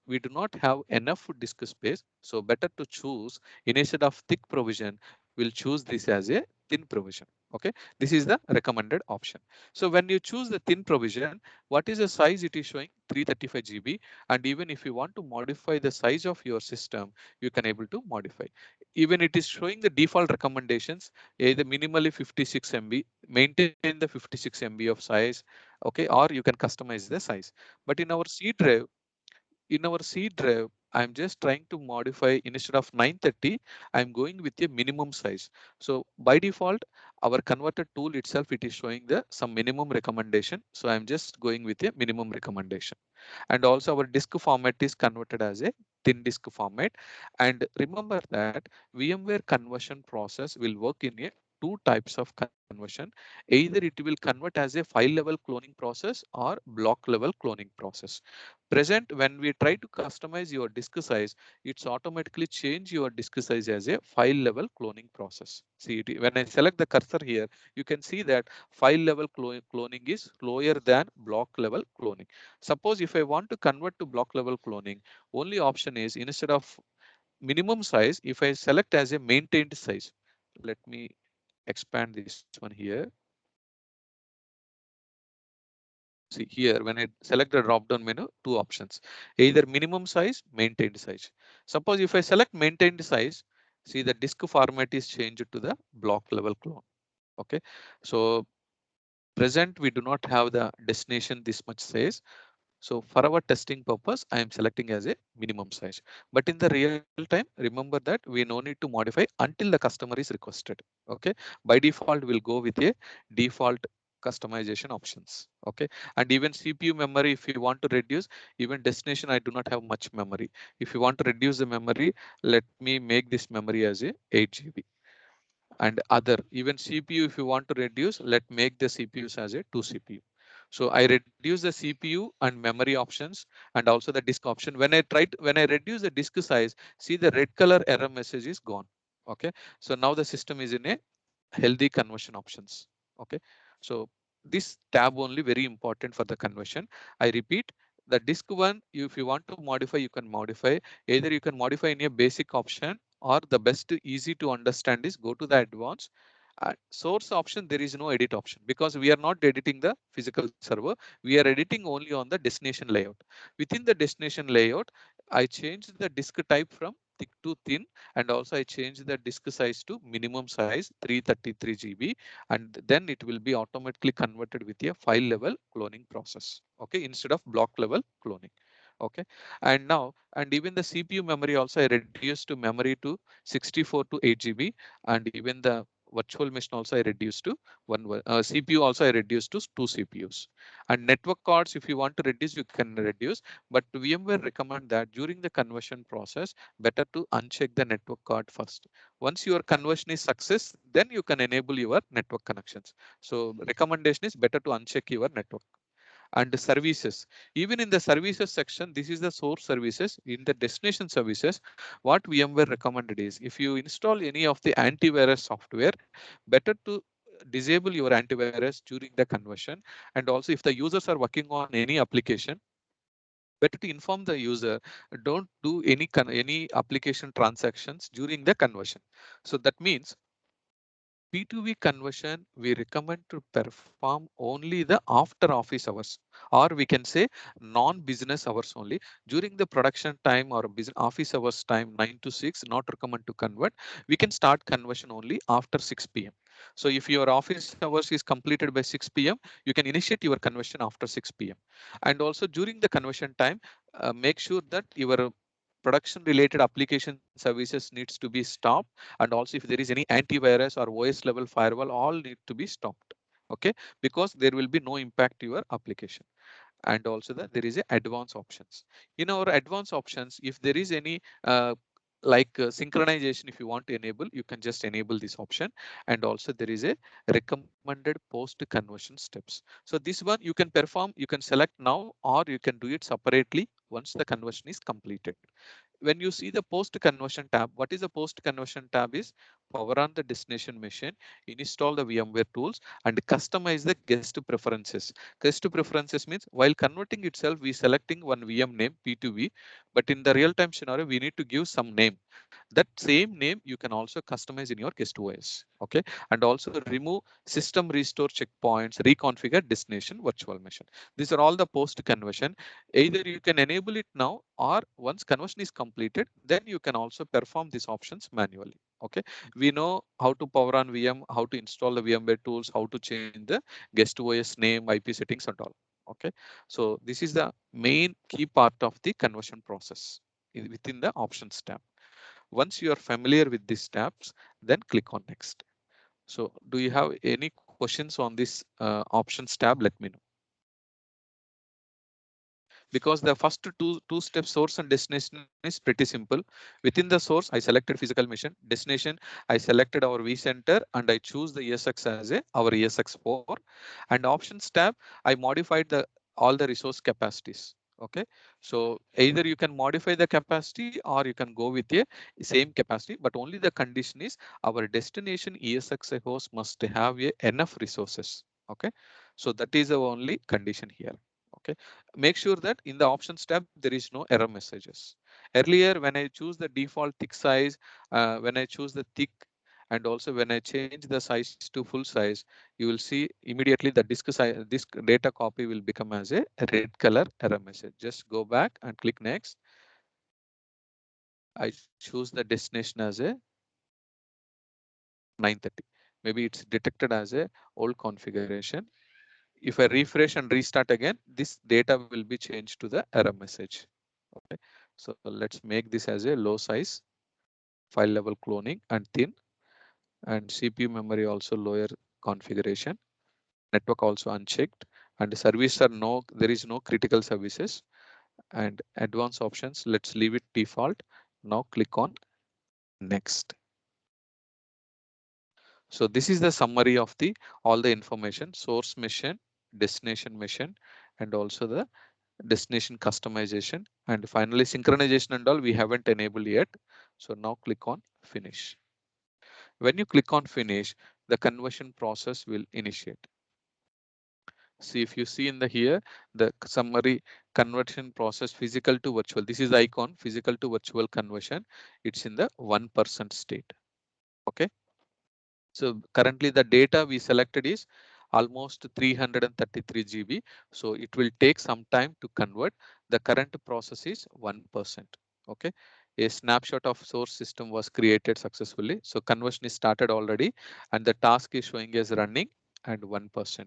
we do not have enough disk space. So better to choose, instead of thick provision, we'll choose this as a thin provision. Okay, this is the recommended option. So when you choose the thin provision, what is the size it is showing? 335 GB. And even if you want to modify the size of your system, you can able to modify. Even it is showing the default recommendations, either minimally 56 MB, maintain the 56 MB of size. Okay, or you can customize the size. But in our C drive, I'm just trying to modify, instead of 930, I'm going with a minimum size. So by default, our converter tool itself, it is showing the some minimum recommendation. So I'm just going with a minimum recommendation. And also our disk format is converted as a thin disk format. And remember that VMware conversion process will work in a two types of conversion. Either it will convert as a file level cloning process or block level cloning process. Present, when we try to customize your disk size, it's automatically change your disk size as a file level cloning process. See, when I select the cursor here, you can see that file level cloning is lower than block level cloning. Suppose if I want to convert to block level cloning, only option is instead of minimum size, if I select as a maintained size, let me expand this one here. See here, when I select the drop down menu, two options, either minimum size, maintained size. Suppose if I select maintained size, see the disk format is changed to the block level clone. Okay, so present we do not have the destination this much size. So for our testing purpose, I am selecting as a minimum size. But in the real time, remember that we no need to modify until the customer is requested. Okay. By default, we'll go with a default customization options. Okay. And even CPU memory, if you want to reduce, even destination, I do not have much memory. If you want to reduce the memory, let me make this memory as a 8 GB. And other, even CPU, if you want to reduce, let make the CPUs as a 2 CPU. So I reduce the CPU and memory options, and also the disk option. When I reduce the disk size, see the red color error message is gone. Okay, so now the system is in a healthy conversion options. Okay, so this tab only very important for the conversion. I repeat, the disk one, if you want to modify, you can modify. Either you can modify in a basic option, or the best easy to understand is go to the advanced. Source option, there is no edit option because we are not editing the physical server. We are editing only on the destination layout. Within the destination layout, I changed the disk type from thick to thin, and also I changed the disk size to minimum size 333 GB, and then it will be automatically converted with a file level cloning process. Okay, instead of block level cloning. Okay, and now, and even the CPU memory also I reduced to memory to 64 to 8 GB, and even the virtual machine also I reduced to CPU also I reduced to two CPUs. And network cards, if you want to reduce, you can reduce. But VMware recommend that during the conversion process, better to uncheck the network card first. Once your conversion is success, then you can enable your network connections. So recommendation is better to uncheck your network. And services, even in the services section, this is the source services. In the destination services, what VMware recommended is, if you install any of the antivirus software, better to disable your antivirus during the conversion. And also, if the users are working on any application, better to inform the user, don't do any application transactions during the conversion. So that means P2V conversion, we recommend to perform only the after office hours, or we can say non-business hours only. During the production time or business office hours time, 9 to 6, not recommend to convert. We can start conversion only after 6 p.m. So if your office hours is completed by 6 p.m., you can initiate your conversion after 6 p.m. And also during the conversion time, make sure that your production related application services needs to be stopped. And also if there is any antivirus or OS level firewall, all need to be stopped. Okay, because there will be no impact to your application. And also that there is a advanced options. In our advanced options, if there is any synchronization, if you want to enable, you can just enable this option. And also there is a recommended post conversion steps. So this one you can perform, you can select now, or you can do it separately once the conversion is completed. When you see the post conversion tab, what is the post conversion tab is power on the destination machine, install the VMware tools, and customize the guest preferences. Guest preferences means while converting itself, we selecting one VM name P2V, but in the real time scenario, we need to give some name. That same name you can also customize in your guest OS. Okay, and also remove system restore checkpoints, reconfigure destination virtual machine. These are all the post conversion. Either you can enable it now, or once conversion is completed, then you can also perform these options manually. Okay, we know how to power on VM, how to install the VMware tools, how to change the guest OS name, IP settings and all. Okay, so this is the main key part of the conversion process within the options tab. Once you are familiar with these tabs, then click on next. So do you have any questions on this options tab? Let me know. Because the first two step source and destination is pretty simple. Within the source, I selected physical machine. Destination, I selected our vCenter and I choose the ESX as a our ESX4. And options tab, I modified the all the resource capacities. Okay, so either you can modify the capacity or you can go with a same capacity, but only the condition is our destination ESX host must have a enough resources. Okay, so that is the only condition here. Okay, make sure that in the options tab there is no error messages. Earlier when I choose the default thick size, when I choose the thick, and also when I change the size to full size, you will see immediately the disk size, disk data copy will become as a red color error message. Just go back and click next. I choose the destination as a 930. Maybe it's detected as a old configuration. If I refresh and restart again, this data will be changed to the error message. Okay, so let's make this as a low size, file level cloning and thin, and CPU memory also lower configuration, network also unchecked, and service are no, there is no critical services. And advanced options, let's leave it default. Now click on next. So this is the summary of the all the information: source machine, destination machine, and also the destination customization, and finally synchronization and all we haven't enabled yet. So now click on finish. When you click on finish, the conversion process will initiate. See, if you see in the here, the summary conversion process physical to virtual. This is the icon physical to virtual conversion. It's in the 1% state. Okay. So currently the data we selected is almost 333 GB. So it will take some time to convert. The current process is 1%. Okay. A snapshot of source system was created successfully. So conversion is started already and the task is showing as running and 1%.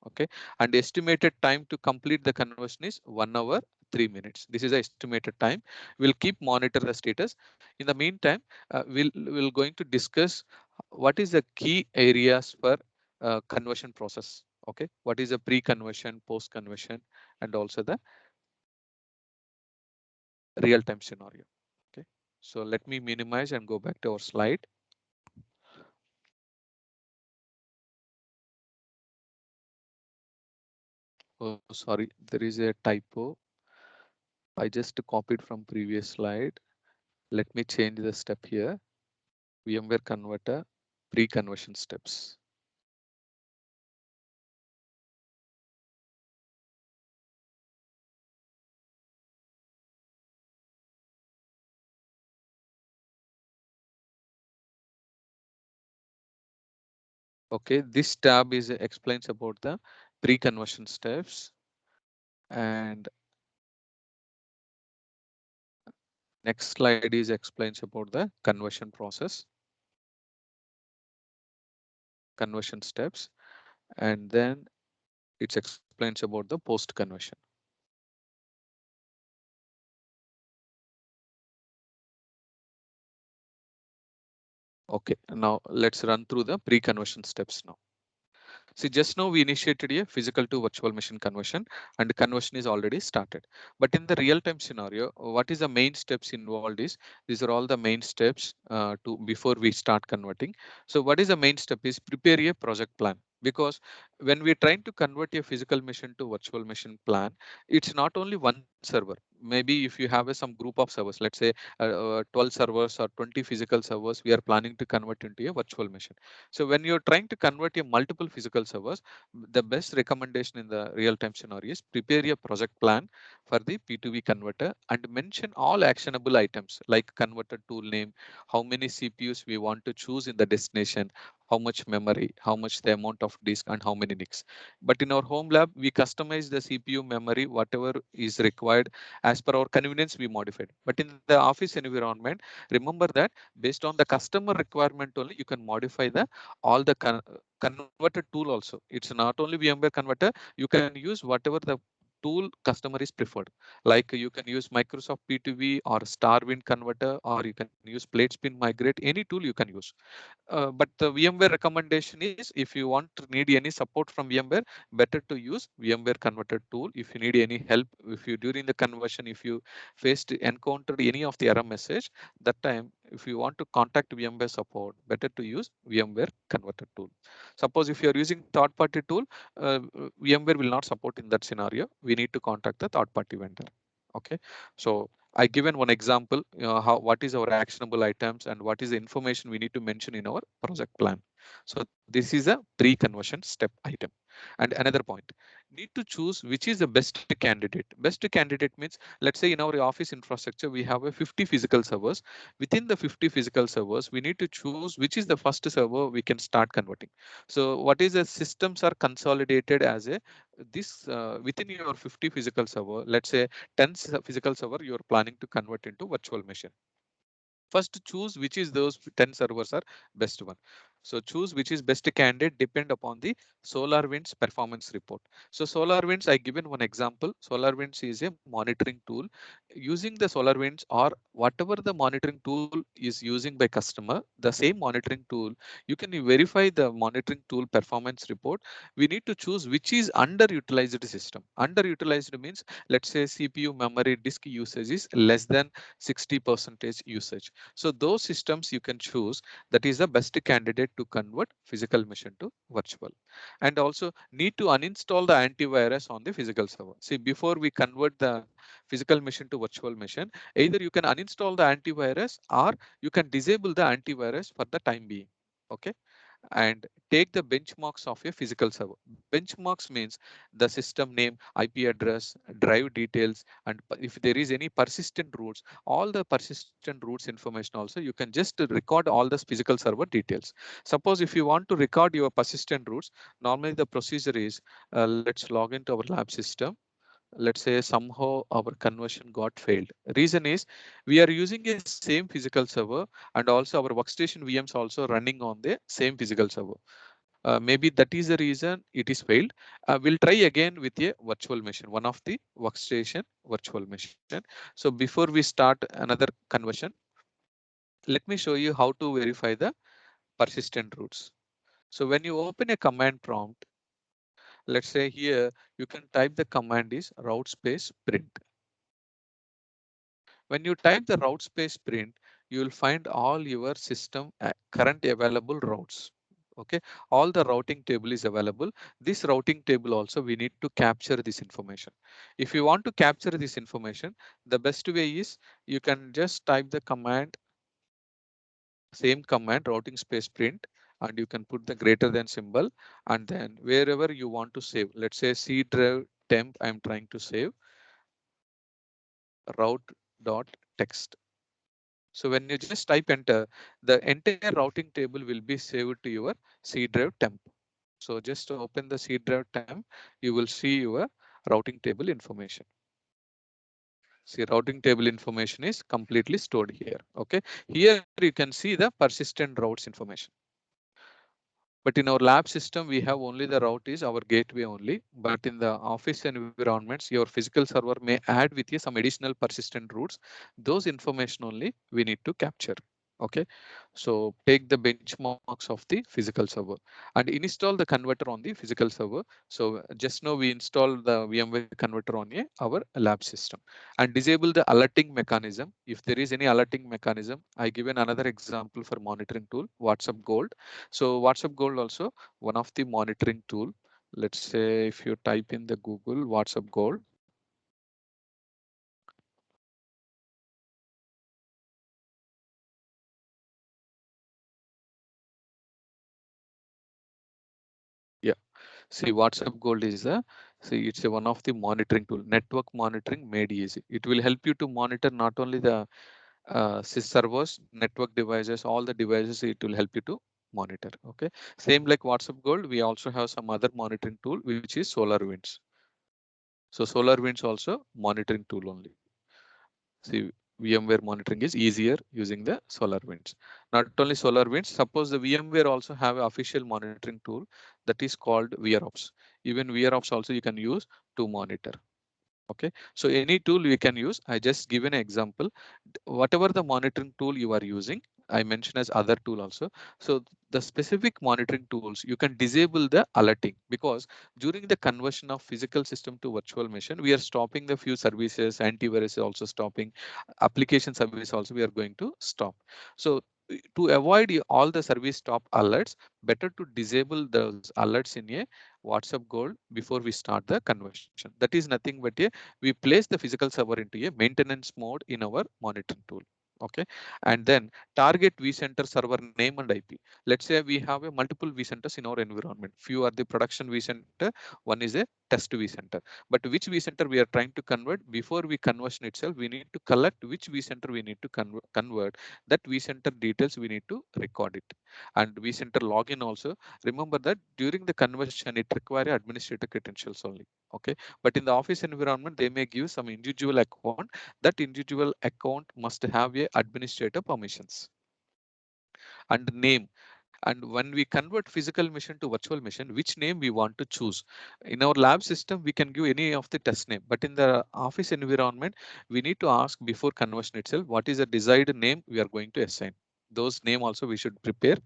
Okay. And estimated time to complete the conversion is 1 hour, 3 minutes. This is the estimated time. We'll keep monitor the status. In the meantime, we'll going to discuss What is the key areas for conversion process? Okay, what is the pre-conversion, post-conversion, and also the real-time scenario? Okay, so let me minimize and go back to our slide. Oh, sorry, there is a typo. I just copied from previous slide. Let me change the step here. VMware Converter pre-conversion steps. Okay, this tab is explains about the pre-conversion steps, and next slide is explains about the conversion process, conversion steps, and then it explains about the post conversion. Okay, now let's run through the pre-conversion steps now. See, just now we initiated a physical to virtual machine conversion, and the conversion is already started. But in the real-time scenario, what is the main steps involved is these are all the main steps to before we start converting. So what is the main step is prepare a project plan, because when we're trying to convert a physical machine to virtual machine plan, it's not only one server. Maybe if you have some group of servers, let's say 12 servers or 20 physical servers, we are planning to convert into a virtual machine. So when you're trying to convert your multiple physical servers, the best recommendation in the real-time scenario is prepare your project plan for the P2V converter and mention all actionable items like converter tool name, how many CPUs we want to choose in the destination, how much memory, how much the amount of disk, and how many NICs. But in our home lab, we customize the CPU memory, whatever is required as per our convenience, we modified. But in the office environment, remember that based on the customer requirement only, you can modify the all the converter tool also. It's not only VMware converter, you can use whatever the tool customer is preferred. Like you can use Microsoft P2V or Starwind converter, or you can use Platespin Migrate, any tool you can use. But the VMware recommendation is if you want to need any support from VMware, better to use VMware Converter tool. If you need any help, if you during the conversion, if you encountered any of the error message, that time if you want to contact VMware support, better to use VMware Converter tool. Suppose if you are using third-party tool, VMware will not support in that scenario. We need to contact the third-party vendor. Okay, so I given one example, how what is our actionable items and what is the information we need to mention in our project plan. So this is a pre-conversion step item. And another point, need to choose which is the best candidate. Best candidate means, let's say in our office infrastructure, we have a 50 physical servers. Within the 50 physical servers, we need to choose which is the first server we can start converting. So what is the systems are consolidated as a this within your 50 physical server, let's say 10 physical server you're planning to convert into virtual machine. First choose which is those 10 servers are best one. So choose which is best candidate depend upon the SolarWinds performance report. So SolarWinds, I given one example. SolarWinds is a monitoring tool. Using the SolarWinds or whatever the monitoring tool is using by customer, the same monitoring tool, you can verify the monitoring tool performance report. We need to choose which is underutilized system. Underutilized means, let's say CPU memory disk usage is less than 60% usage. So those systems you can choose, that is the best candidate to convert physical machine to virtual. And also need to uninstall the antivirus on the physical server. See, before we convert the physical machine to virtual machine, either you can uninstall the antivirus or you can disable the antivirus for the time being. Okay, and take the benchmarks of a physical server. Benchmarks means the system name, IP address, drive details, and if there is any persistent routes, all the persistent routes information also, you can just record all the physical server details. Suppose if you want to record your persistent routes, normally the procedure is, let's log into our lab system. Let's say somehow our conversion got failed. Reason is we are using a same physical server and also our workstation VMs also running on the same physical server. Maybe that is the reason it is failed. We'll try again with a virtual machine, one of the workstation virtual machine. So before we start another conversion, let me show you how to verify the persistent routes. So when you open a command prompt, let's say here you can type the command is route space print. When you type the route space print, you will find all your system current available routes. Okay, all the routing table is available. This routing table also we need to capture this information. If you want to capture this information, the best way is you can just type the command, same command routing space print, and you can put the greater than symbol, and then wherever you want to save, let's say C drive temp I'm trying to save route dot text. So when you just type enter, the entire routing table will be saved to your C drive temp. So just open the C drive temp, you will see your routing table information. See, routing table information is completely stored here. Okay, here you can see the persistent routes information. But in our lab system, we have only the route is our gateway only. But in the office environments, your physical server may add with you some additional persistent routes. Those information only we need to capture. Okay, so take the benchmarks of the physical server and install the converter on the physical server. So just now we installed the VMware converter on our lab system and disable the alerting mechanism. If there is any alerting mechanism, I given another example for monitoring tool, WhatsApp Gold. So WhatsApp Gold also one of the monitoring tool. Let's say if you type in the Google WhatsApp Gold. Yeah, see WhatsApp Gold is a, see it's a one of the monitoring tool, network monitoring made easy. It will help you to monitor not only the sys servers, network devices, all the devices it will help you to monitor. Okay, same like WhatsApp Gold, we also have some other monitoring tool which is SolarWinds. So SolarWinds also monitoring tool only. See, VMware monitoring is easier using the SolarWinds. Not only SolarWinds, suppose the VMware also have an official monitoring tool that is called VROps. Even VROps also you can use to monitor. Okay, so any tool we can use. I just given an example. Whatever the monitoring tool you are using, I mentioned as other tool also. So the specific monitoring tools, you can disable the alerting, because during the conversion of physical system to virtual machine, we are stopping the few services, antivirus is also stopping, application service also we are going to stop. So to avoid all the service stop alerts, better to disable those alerts in a WhatsApp Gold before we start the conversion. That is nothing but we place the physical server into a maintenance mode in our monitoring tool. Okay, and then target vCenter server name and IP. Let's say we have a multiple vCenters in our environment. Few are the production vCenter, one is a test vCenter. But which vCenter we are trying to convert, before we conversion itself, we need to collect which vCenter we need to convert. That vCenter details we need to record it. And vCenter login also. Remember that during the conversion, it require administrator credentials only. Okay, but in the office environment, they may give some individual account. That individual account must have a administrator permissions and name. And when we convert physical machine to virtual machine, which name we want to choose. In our lab system, we can give any of the test name, but in the office environment, we need to ask before conversion itself, what is the desired name we are going to assign. Those name also we should prepare,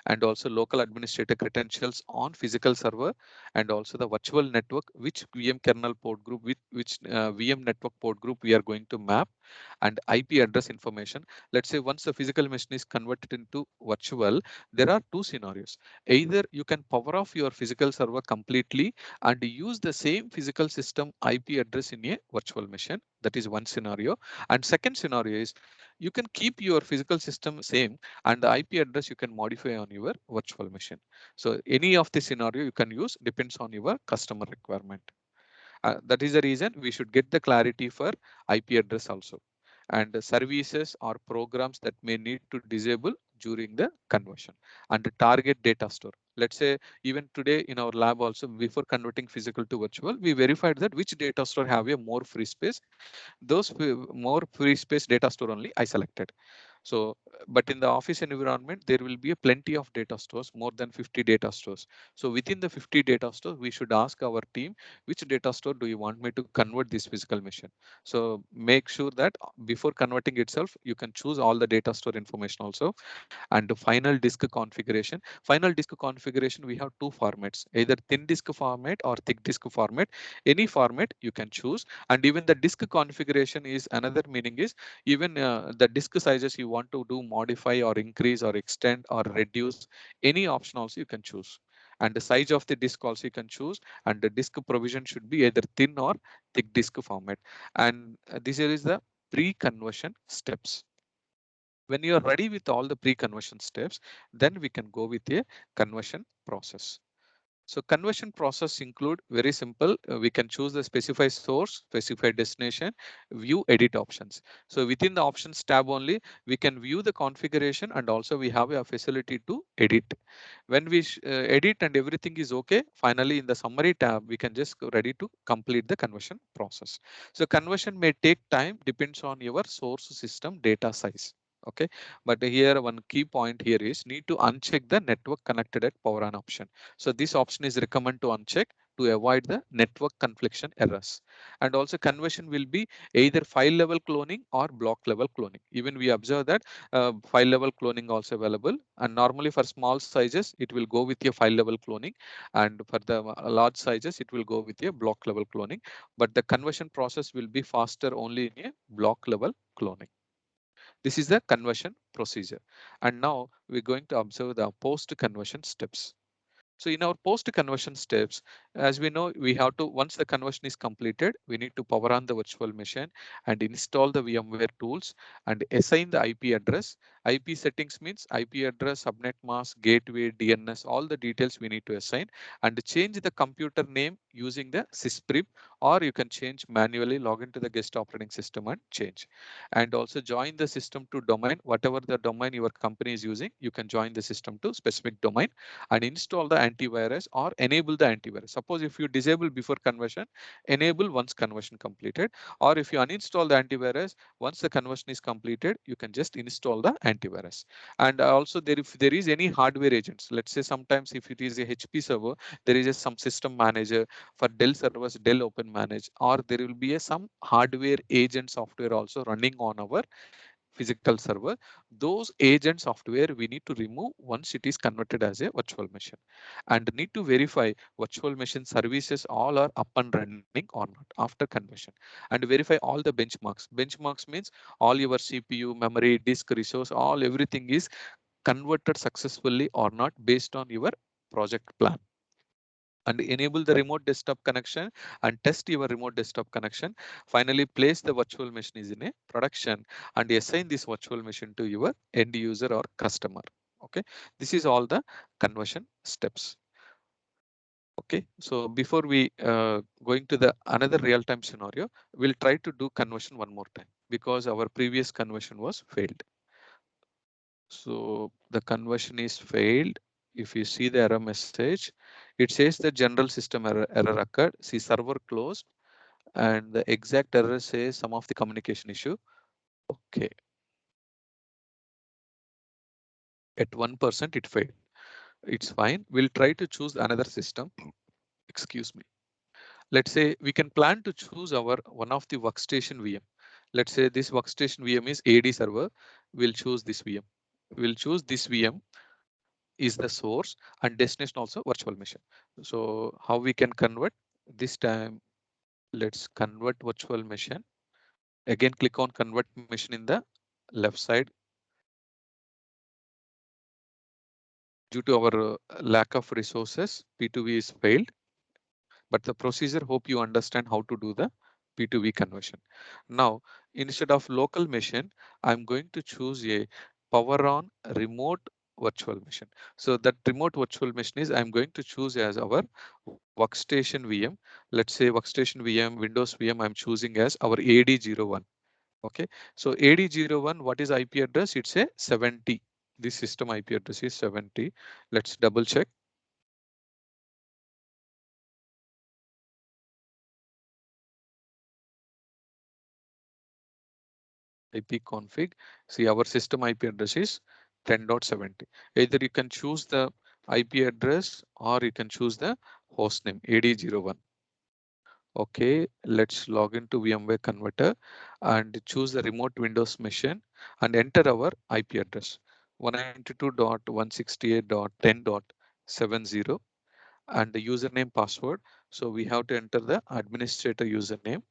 and also local administrator credentials on physical server, and also the virtual network, which VM kernel port group, with which VM network port group we are going to map, and IP address information. Let's say once the physical machine is converted into virtual, there are two scenarios. Either you can power off your physical server completely and use the same physical system IP address in a virtual machine. That is one scenario. And second scenario is you can keep your physical system same, and the IP address you can modify on your virtual machine. So any of the scenario you can use, depends on your customer requirement. That is the reason we should get the clarity for IP address also, and the services or programs that may need to disable during the conversion, and the target data store. Let's say even today in our lab also, before converting physical to virtual, we verified that which data store have a more free space. Those more free space data store only I selected. So, but in the office environment, there will be a plenty of data stores, more than 50 data stores. So within the 50 data stores, we should ask our team, which data store do you want me to convert this physical machine? So make sure that before converting itself, you can choose all the data store information also. And the final disk configuration. Final disk configuration, we have two formats, either thin disk format or thick disk format. Any format you can choose. And even the disk configuration is another meaning is even the disk sizes you want to do modify or increase or extend or reduce, any option also you can choose. And the size of the disk also you can choose, and the disk provision should be either thin or thick disk format. And this here is the pre-conversion steps. When you are ready with all the pre-conversion steps, then we can go with a conversion process. So conversion process include very simple. We can choose the specify source, specify destination, view edit options. So within the options tab only, we can view the configuration, and also we have a facility to edit. When we edit and everything is okay, finally in the summary tab, we can just go ready to complete the conversion process. So conversion may take time, depends on your source system data size. Okay, but here one key point here is need to uncheck the network connected at power on option. So this option is recommended to uncheck to avoid the network confliction errors. And also conversion will be either file level cloning or block level cloning. Even we observe that file level cloning also available, and normally for small sizes it will go with a file level cloning, and for the large sizes it will go with a block level cloning, but the conversion process will be faster only in a block level cloning. This is the conversion procedure. And now we're going to observe the post conversion steps. So in our post conversion steps, as we know, we have to, once the conversion is completed, we need to power on the virtual machine and install the VMware tools and assign the IP address. IP settings means IP address, subnet mask, gateway, DNS, all the details we need to assign, and change the computer name using the sysprib, or you can change manually, log into the guest operating system and change. And also join the system to domain, whatever the domain your company is using, you can join the system to specific domain and install the antivirus or enable the antivirus. Suppose if you disable before conversion, enable once conversion completed, or if you uninstall the antivirus, once the conversion is completed, you can just install the antivirus. And also there, if there is any hardware agents, let's say sometimes if it is a HP server, there is some system manager. For Dell servers, Dell Open Manage, or there will be some hardware agent software also running on our physical server. Those agent software we need to remove once it is converted as a virtual machine, and need to verify virtual machine services all are up and running or not after conversion, and verify all the benchmarks. Benchmarks means all your CPU, memory, disk, resource, all everything is converted successfully or not based on your project plan. And enable the remote desktop connection and test your remote desktop connection. Finally, place the virtual machine is in a production and assign this virtual machine to your end user or customer. Okay, this is all the conversion steps. Okay, so before we going to the another real-time scenario, we'll try to do conversion one more time because our previous conversion was failed. So the conversion is failed. If you see the error message, it says the general system error occurred. See server closed, and the exact error says some of the communication issue. Okay, at 1% it failed. It's fine. We'll try to choose another system. Excuse me. Let's say we can plan to choose our one of the workstation VM. Let's say this workstation VM is AD server. We'll choose this VM. We'll choose this VM is the source and destination also virtual machine. So how we can convert this time? Let's convert virtual machine. Again, click on convert machine in the left side. Due to our lack of resources, P2V is failed, but the procedure, hope you understand how to do the P2V conversion. Now, instead of local machine, I'm going to choose a power on remote virtual machine. So that remote virtual machine is I'm going to choose as our workstation VM. Let's say workstation VM, Windows VM, I'm choosing as our AD01. Okay, so AD01, what is IP address? It's a 70. This system IP address is 70. Let's double check. IP config. See, our system IP address is 10.70. Either you can choose the IP address or you can choose the host name AD01. Okay, let's log into VMware Converter and choose the remote Windows machine and enter our IP address 192.168.10.70 and the username password. So we have to enter the administrator username.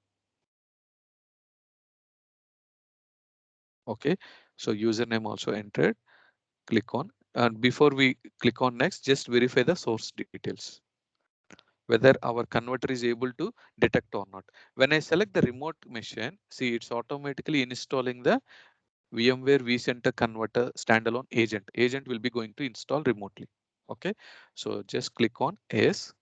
Okay, so username also entered. Click on, and before we click on next, just verify the source details, whether our converter is able to detect or not. When I select the remote machine, see it's automatically installing the VMware vCenter Converter Standalone agent. Agent will be going to install remotely. Okay, so just click on yes.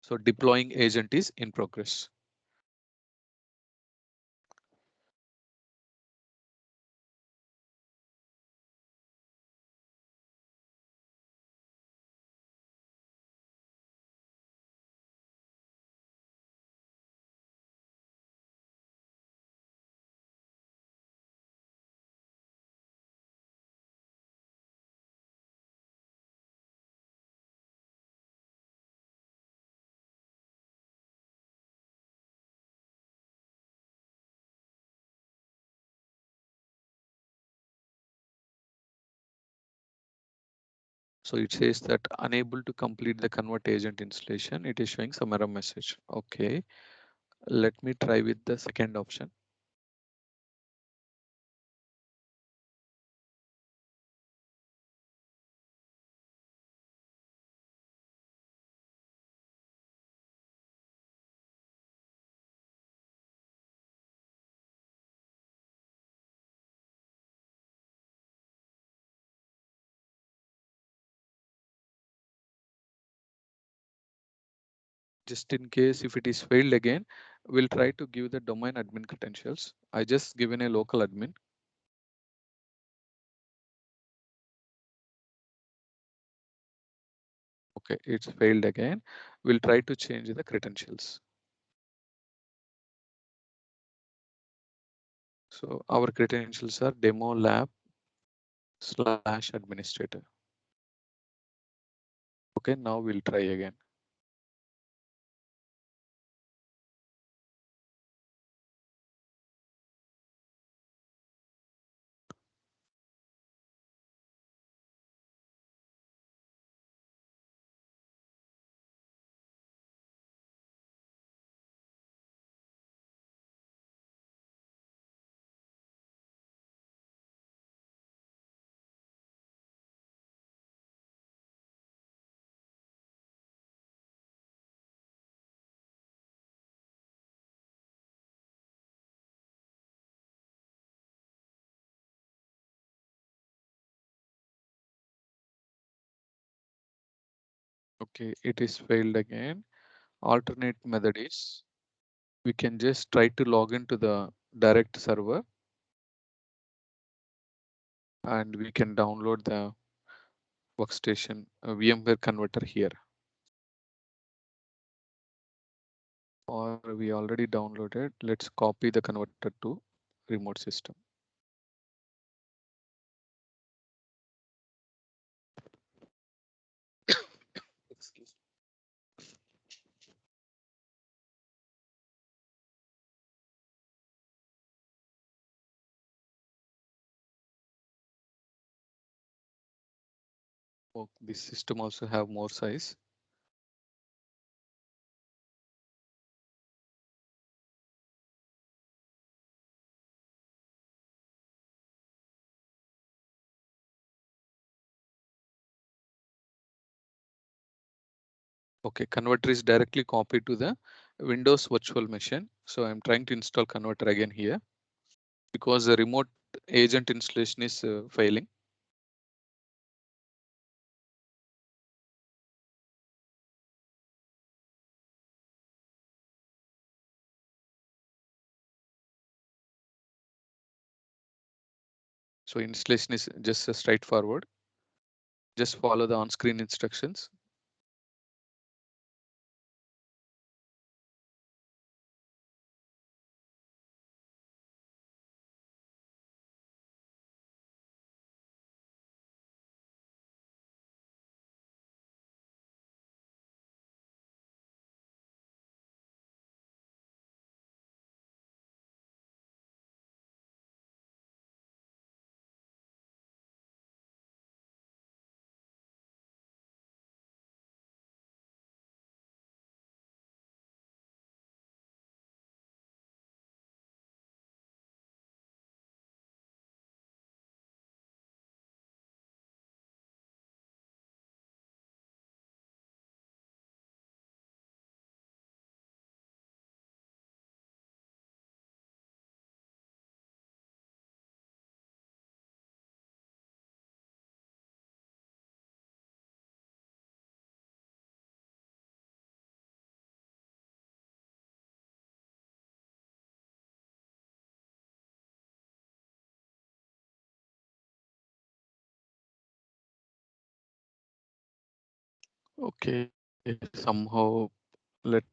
So deploying agent is in progress. So it says that unable to complete the convert agent installation. It is showing some error message. Okay, let me try with the second option. Just in case if it is failed again, we'll try to give the domain admin credentials. I just given a local admin. Okay, it's failed again. We'll try to change the credentials. So our credentials are demo lab slash administrator. Okay, now we'll try again. Okay, it is failed again. Alternate method is we can just try to log into the direct server and we can download the workstation VMware converter here. Or we already downloaded. Let's copy the converter to remote system. Excuse me. Oh, this system also have more size. Okay, converter is directly copied to the Windows virtual machine. So I'm trying to install converter again here because the remote agent installation is failing. So installation is just straightforward. Just follow the on-screen instructions. Okay, somehow let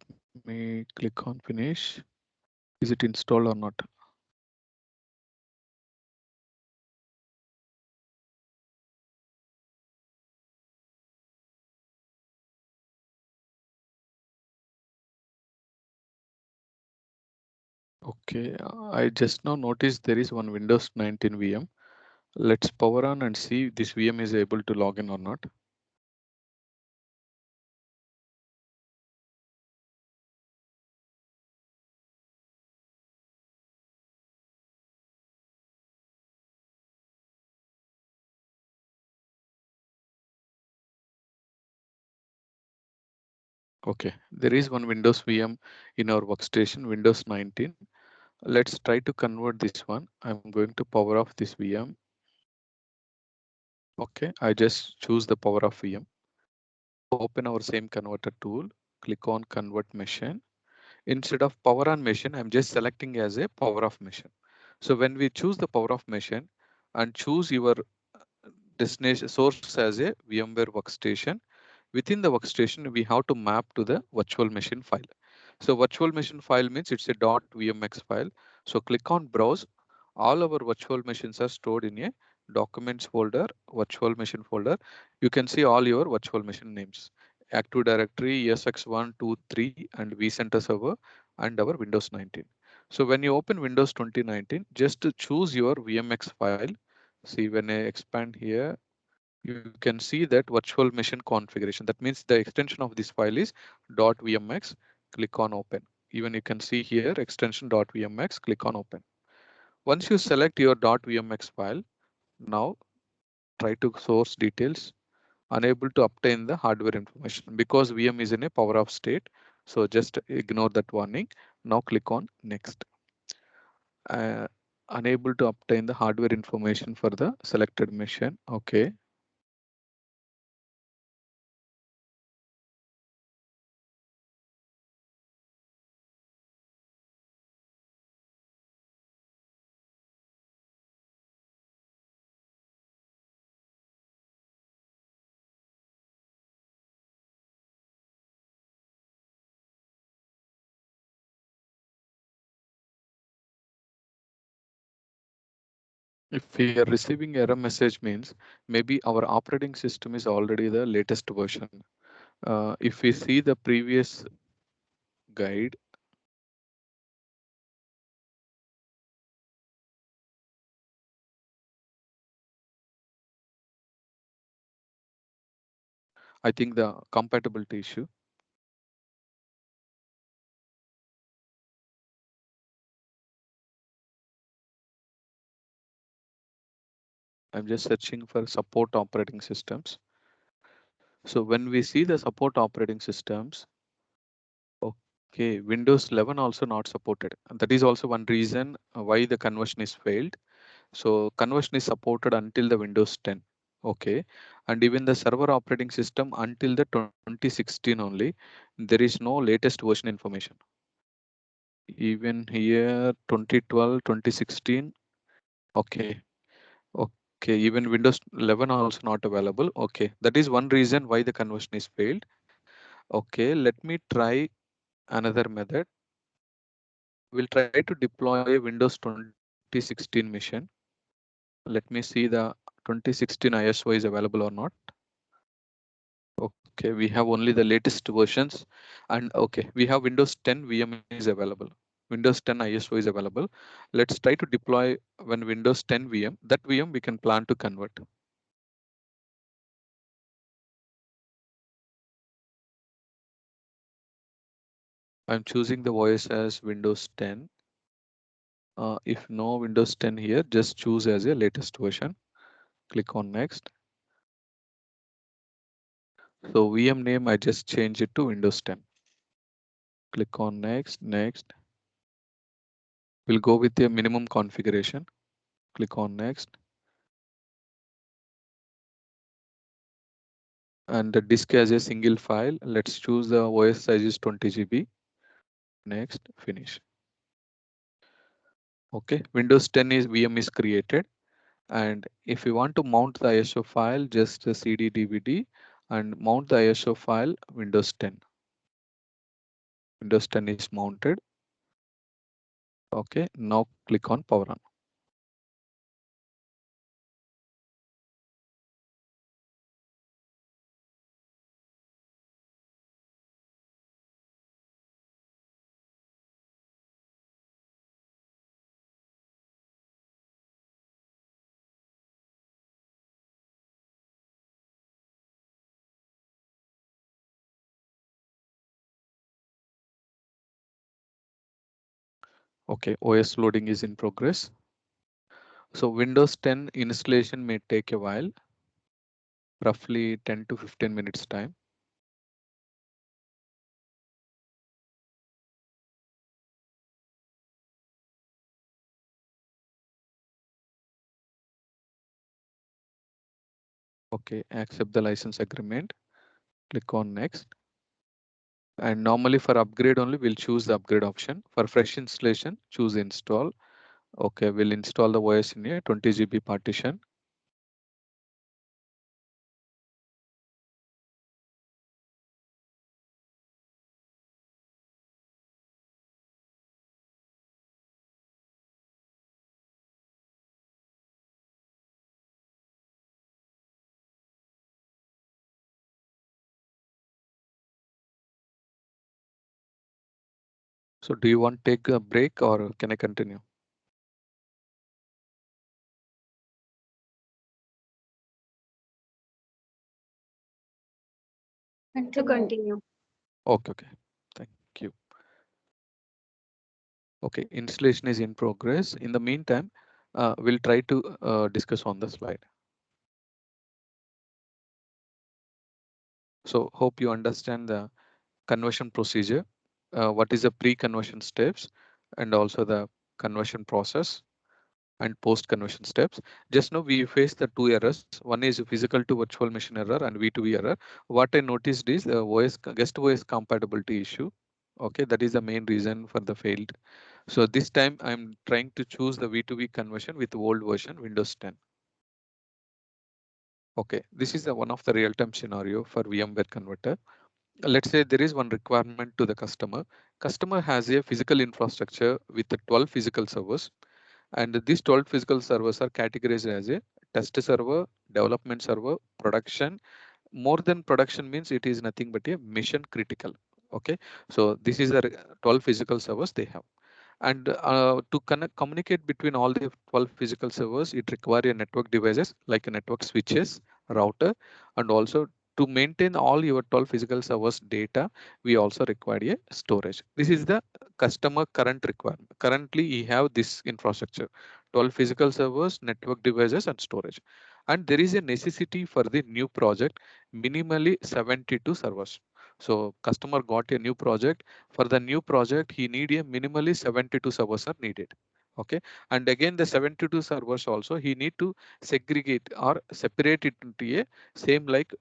me click on finish. Is it installed or not? Okay, I just now noticed there is one Windows 19 VM. Let's power on and see if this VM is able to log in or not. Okay, there is one Windows VM in our workstation, Windows 19. Let's try to convert this one. I'm going to power off this VM. Okay, I just choose the power off VM. Open our same converter tool, click on convert machine. Instead of power on machine, I'm just selecting as a power off machine. So when we choose the power off machine and choose your destination source as a VMware workstation, within the workstation, we have to map to the virtual machine file. So virtual machine file means it's a .vmx file. So click on browse. All our virtual machines are stored in a documents folder, virtual machine folder. You can see all your virtual machine names. Active Directory, ESX1, 2, 3, and vCenter server, and our Windows 19. So when you open Windows 2019, just to choose your VMX file. See when I expand here, you can see that virtual machine configuration. That means the extension of this file is .vmx. Click on open. Even you can see here extension .vmx. Click on open. Once you select your .vmx file, now try to source details. Unable to obtain the hardware information because VM is in a power off state. So just ignore that warning. Now click on next. Uh, Unable to obtain the hardware information for the selected machine. Okay. If we are receiving error message means maybe our operating system is already the latest version. If we see the previous guide, I think the compatibility issue. I'm just searching for support operating systems. So when we see the support operating systems, okay, Windows 11 also not supported. And that is also one reason why the conversion is failed. So conversion is supported until the Windows 10. Okay. And even the server operating system until the 2016 only. There is no latest version information. Even here 2012, 2016. Okay. Okay. Even Windows 11 also not available. Okay. That is one reason why the conversion is failed. Okay. Let me try another method. We'll try to deploy a Windows 2016 machine. Let me see the 2016 ISO is available or not. Okay, we have only the latest versions, and okay, we have Windows 10 VM is available. Windows 10 ISO is available. Let's try to deploy when Windows 10 VM. That VM we can plan to convert. I'm choosing the OS as Windows 10. If no Windows 10 here, just choose as a latest version. Click on next. So VM name, I just change it to Windows 10. Click on next, next. We'll go with the minimum configuration. Click on next. And the disk as a single file. Let's choose the OS size is 20 GB. Next, finish. Okay, Windows 10 is VM is created. And if you want to mount the ISO file, just a CD DVD and mount the ISO file Windows 10. Windows 10 is mounted. Okay, now click on power on. Okay, OS loading is in progress. So Windows 10 installation may take a while, roughly 10 to 15 minutes time. Okay, accept the license agreement. Click on next. And normally for upgrade only, we'll choose the upgrade option. For fresh installation, choose install. Okay, we'll install the OS in a 20 GB partition. So do you want to take a break or can I continue? To continue. Okay, okay. Thank you. Okay, installation is in progress. In the meantime, we'll try to discuss on the slide. So hope you understand the conversion procedure, what is the pre-conversion steps, and also the conversion process and post-conversion steps. Just now we faced the two errors. One is physical to virtual machine error and V2V error. What I noticed is the guest OS compatibility issue. Okay, that is the main reason for the failed. So this time I'm trying to choose the V2V conversion with old version Windows 10. Okay, this is the one of the real-time scenario for VMware Converter. Let's say there is one requirement to the customer. Customer has a physical infrastructure with the 12 physical servers, and these 12 physical servers are categorized as a test server, development server, production. More than production means it is nothing but a mission critical. Okay, so this is the 12 physical servers they have. And to communicate between all the 12 physical servers, it requires a network devices like a network switches, router, and also to maintain all your 12 physical servers data, we also require a storage. This is the customer current requirement. Currently, we have this infrastructure, 12 physical servers, network devices, and storage. And there is a necessity for the new project, minimally 72 servers. So customer got a new project. For the new project, he need a minimally 72 servers are needed. Okay, and again the 72 servers also he need to segregate or separate it into a same like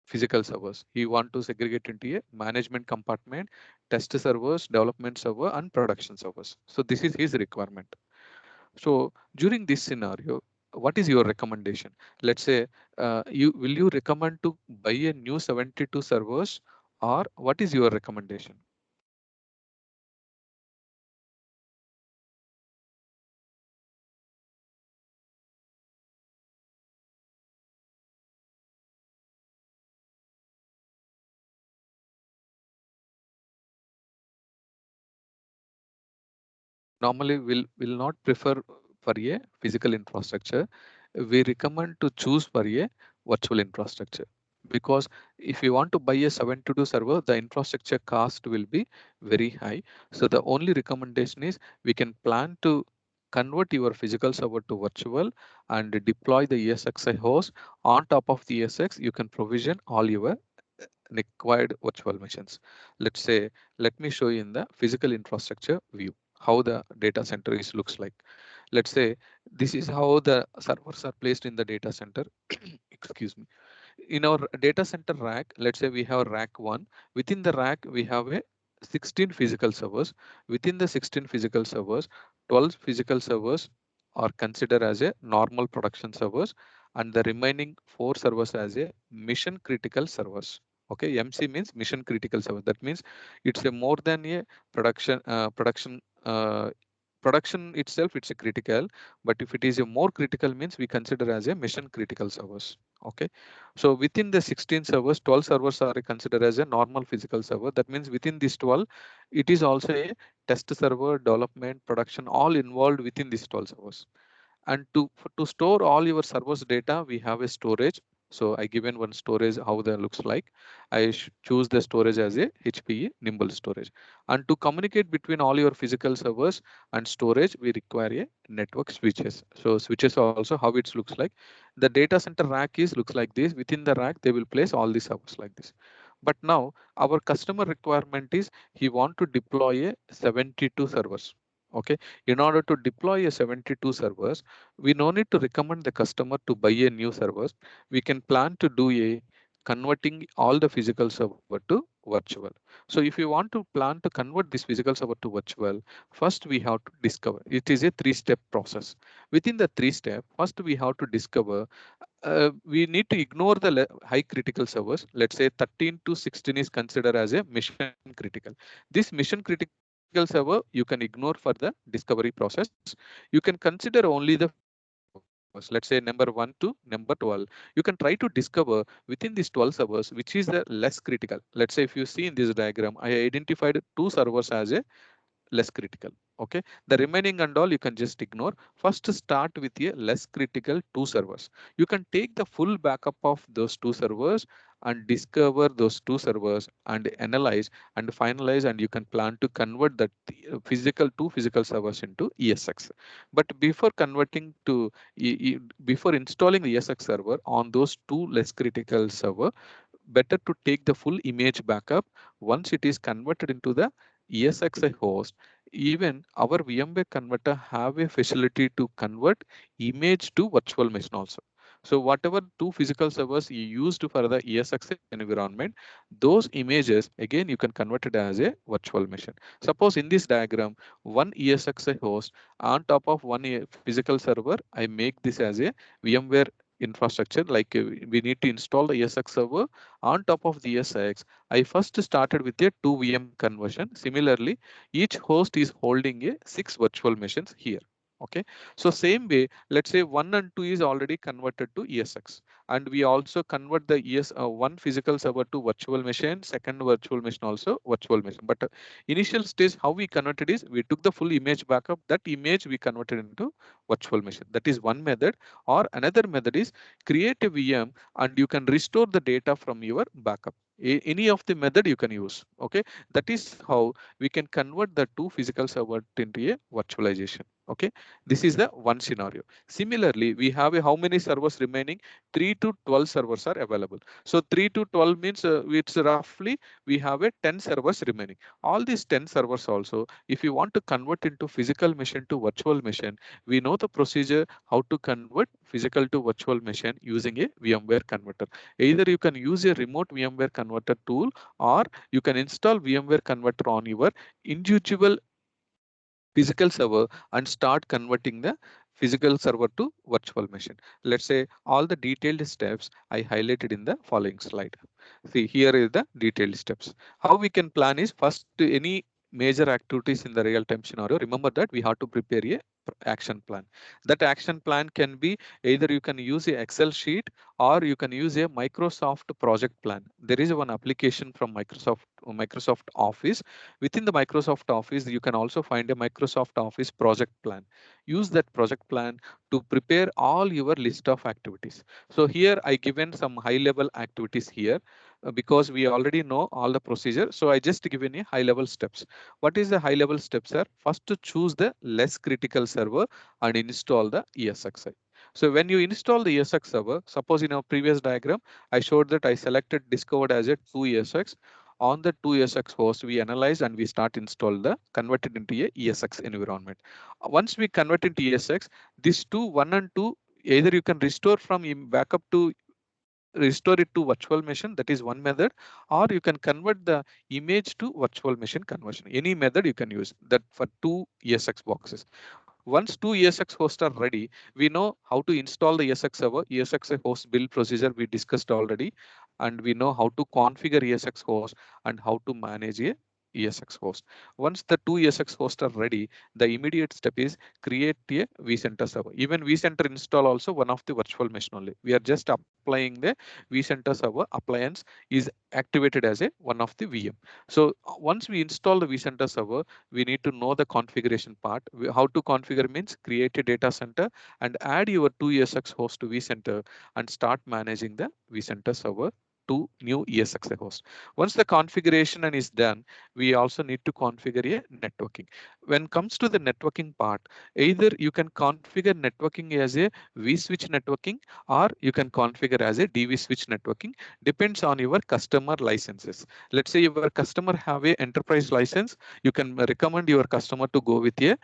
physical servers. He want to segregate into a management compartment, test servers, development server, and production servers. So this is his requirement. So during this scenario, what is your recommendation? Let's say you recommend to buy a new 72 servers, or what is your recommendation? Normally will not prefer for a physical infrastructure. We recommend to choose for a virtual infrastructure, because if you want to buy a 722 server, the infrastructure cost will be very high. So the only recommendation is we can plan to convert your physical server to virtual and deploy the ESXi host. On top of the ESX, you can provision all your required virtual machines. Let's say, let me show you in the physical infrastructure view how the data center is looks like. Let's say this is how the servers are placed in the data center. Excuse me. In our data center rack, let's say we have rack 1. Within the rack, we have a 16 physical servers. Within the 16 physical servers, 12 physical servers are considered as a normal production servers, and the remaining 4 servers as a mission critical servers. Okay, MC means mission critical server. That means it's a more than a production itself, it's a critical, but if it is a more critical means we consider as a mission critical servers. Okay, so within the 16 servers, 12 servers are considered as a normal physical server. That means within this 12, it is also a test server, development, production, all involved within these 12 servers. And to store all your servers data, we have a storage. So I given one storage how that looks like. I choose the storage as a HPE nimble storage. And to communicate between all your physical servers and storage, we require a network switches. So switches also how it looks like. The data center rack is looks like this. Within the rack they will place all the servers like this. But now our customer requirement is he want to deploy a 72 servers. Okay, in order to deploy a 72 servers, we no need to recommend the customer to buy a new servers. We can plan to do a converting all the physical server to virtual. So if you want to plan to convert this physical server to virtual, first we have to discover. It is a 3-step process. Within the 3-step, first we have to discover. We need to ignore the high critical servers. Let's say 13 to 16 is considered as a mission critical. This mission critical server you can ignore for the discovery process. You can consider only the physical servers. Let's say number 1 to number 12. You can try to discover within these 12 servers which is the less critical. Let's say if you see in this diagram, I identified 2 servers as a less critical. Okay, the remaining and all you can just ignore. First start with a less critical 2 servers. You can take the full backup of those 2 servers and discover those 2 servers and analyze and finalize, and you can plan to convert that physical 2 physical servers into ESX. But before converting to before installing the ESX server on those 2 less critical server, better to take the full image backup. Once it is converted into the ESXi host, even our VMware converter have a facility to convert image to virtual machine also. So whatever 2 physical servers you used for the ESX environment, those images again you can convert it as a virtual machine. Suppose in this diagram, one ESXi host on top of one physical server, I make this as a VMware infrastructure. Like we need to install the ESX server on top of the ESX. I first started with a 2 VM conversion. Similarly, each host is holding a 6 virtual machines here. Okay, so same way, let's say 1 and 2 is already converted to ESX, and we also convert the one physical server to virtual machine, second virtual machine also virtual machine. But initial stage, how we converted is we took the full image backup. That image we converted into virtual machine. That is one method. Or another method is create a VM and you can restore the data from your backup. Any of the method you can use. Okay, that is how we can convert the 2 physical server into a virtualization. Okay, this is the one scenario. Similarly, we have how many servers remaining? 3 to 12 servers are available. So 3 to 12 means it's roughly we have a 10 servers remaining. All these 10 servers also, if you want to convert into physical machine to virtual machine, we know the procedure how to convert physical to virtual machine using a VMware converter. Either you can use a remote VMware converter tool, or you can install VMware converter on your individual physical server and start converting the physical server to virtual machine. Let's say all the detailed steps I highlighted in the following slide. See, here is the detailed steps. How we can plan is first any major activities in the real-time scenario. Remember that we have to prepare a action plan. That action plan can be either you can use a Excel sheet or you can use a Microsoft project plan. There is one application from Microsoft Office. Within the Microsoft Office, you can also find a Microsoft Office project plan. Use that project plan to prepare all your list of activities. So here I given some high level activities here because we already know all the procedure. So I just given a high level steps. What is the high level steps are? First to choose the less critical server and install the ESXi. So when you install the ESX server, suppose in our previous diagram, I showed that I selected discovered as a 2 ESX. On the 2 ESX host, we analyze and we start install the converted into a ESX environment. Once we convert into ESX, these 1 and 2, either you can restore from backup to restore it to virtual machine, that is one method, or you can convert the image to virtual machine conversion. Any method you can use that for 2 ESX boxes. Once two ESX hosts are ready, we know how to install the ESX server, ESX host build procedure we discussed already, and we know how to configure ESX host and how to manage a ESX host. Once the two ESX hosts are ready, the immediate step is create a vCenter server. Even vCenter install also one of the virtual machine only. We are just applying the vCenter server appliance is activated as a one of the VM. So once we install the vCenter server, we need to know the configuration part. How to configure means create a data center and add your two ESX host to vCenter and start managing the vCenter server to new ESX host. Once the configuration is done, we also need to configure a networking. When comes to the networking part, either you can configure networking as a vSwitch networking or you can configure as a DV switch networking, depends on your customer licenses. Let's say your customer have a enterprise license, you can recommend your customer to go with a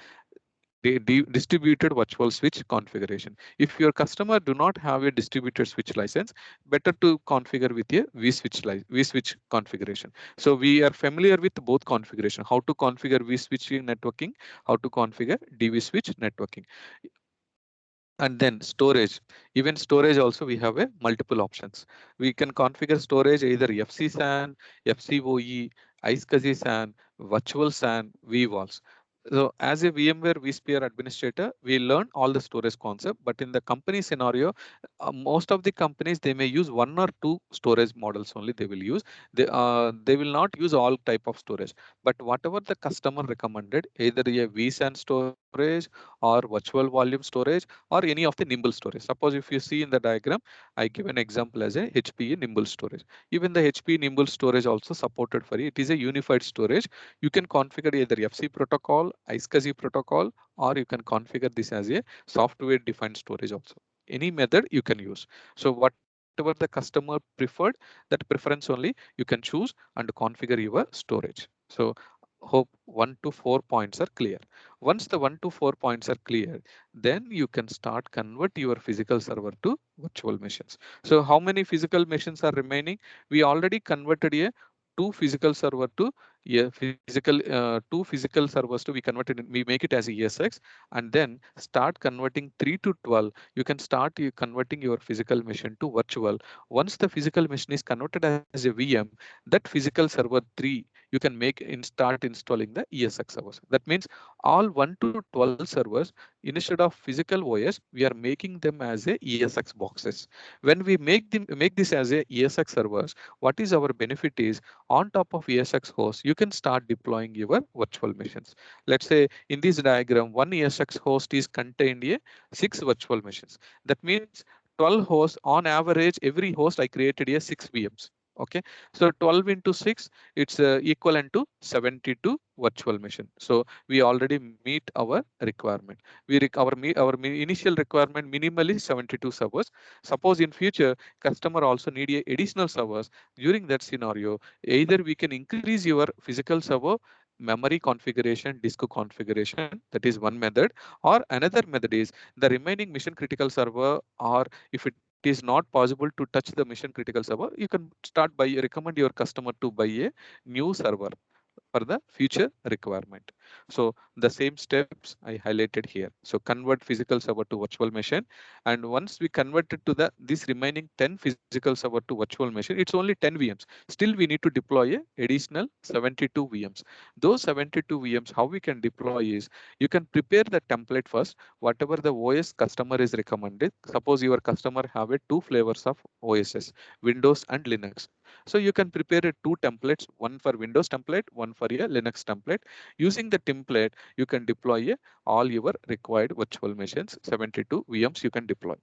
distributed virtual switch configuration. If your customer do not have a distributed switch license, better to configure with a vSwitch configuration. So we are familiar with both configuration, how to configure vSwitch networking, how to configure DV switch networking. And then storage, even storage also we have a multiple options. We can configure storage either FCSAN, FCOE, iSCSI SAN, virtual SAN, vVols. So as a VMware vSphere administrator, we learn all the storage concept, but in the company scenario, most of the companies, they may use one or two storage models only they will use. They will not use all type of storage, but whatever the customer recommended, either a vSAN storage or virtual volume storage or any of the nimble storage. Suppose if you see in the diagram, I give an example as a HPE nimble storage. Even the HPE nimble storage also supported for it. It is a unified storage. You can configure either FC protocol, iSCSI protocol, or you can configure this as a software defined storage also. Any method you can use. So whatever the customer preferred, that preference only you can choose and configure your storage. So hope 1 to 4 points are clear. Once the 1 to 4 points are clear, then you can start convert your physical server to virtual machines. So how many physical machines are remaining? We already converted a two physical server to two physical servers to we converted we make it as a ESX, and then start converting 3 to 12. You can start converting your physical machine to virtual. Once the physical machine is converted as a VM, that physical server 3 you can make in start installing the ESX servers. That means all 1 to 12 servers, instead of physical OS, we are making them as a ESX boxes. When we make this as a ESX servers, what is our benefit is on top of ESX host, you can start deploying your virtual machines. Let's say in this diagram, one ESX host is contained a 6 virtual machines. That means 12 hosts on average, every host I created a 6 VMs. Okay, so 12 into 6, it's equivalent to 72 virtual machine. So we already meet our requirement. Our initial requirement minimally 72 servers. Suppose in future customer also need a additional servers. During that scenario, either we can increase your physical server memory configuration, disk configuration, that is one method, or another method is the remaining mission critical server, or if it is not possible to touch the mission critical server, you can start by recommend your customer to buy a new server for the future requirement. So the same steps I highlighted here. So convert physical server to virtual machine. And once we convert it to the this remaining 10 physical server to virtual machine, it's only 10 VMs. Still we need to deploy a additional 72 VMs. Those 72 VMs, how we can deploy is you can prepare the template first, whatever the OS customer is recommended. Suppose your customer have a two flavors of OSs, Windows and Linux. So you can prepare two templates, one for Windows template, one for a Linux template. Using the template, you can deploy all your required virtual machines, 72 VMs you can deploy.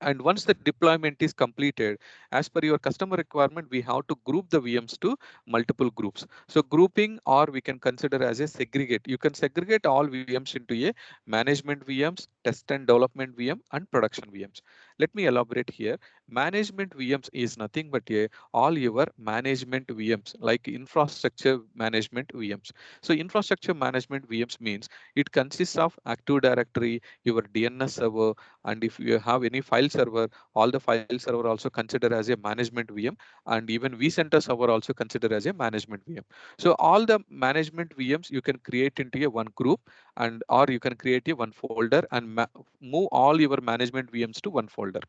And once the deployment is completed, as per your customer requirement, we have to group the VMs to multiple groups. So grouping, or we can consider as a segregate. You can segregate all VMs into a management VMs, test and development VM, and production VMs. Let me elaborate here. Management VMs is nothing but all your management VMs, like infrastructure management VMs. So infrastructure management VMs means it consists of Active Directory, your DNS server, and if you have any file server, all the file server also consider as a management VM, and even vCenter server also consider as a management VM. So all the management VMs you can create into a one group, and or you can create a one folder and move all your management VMs to one folder.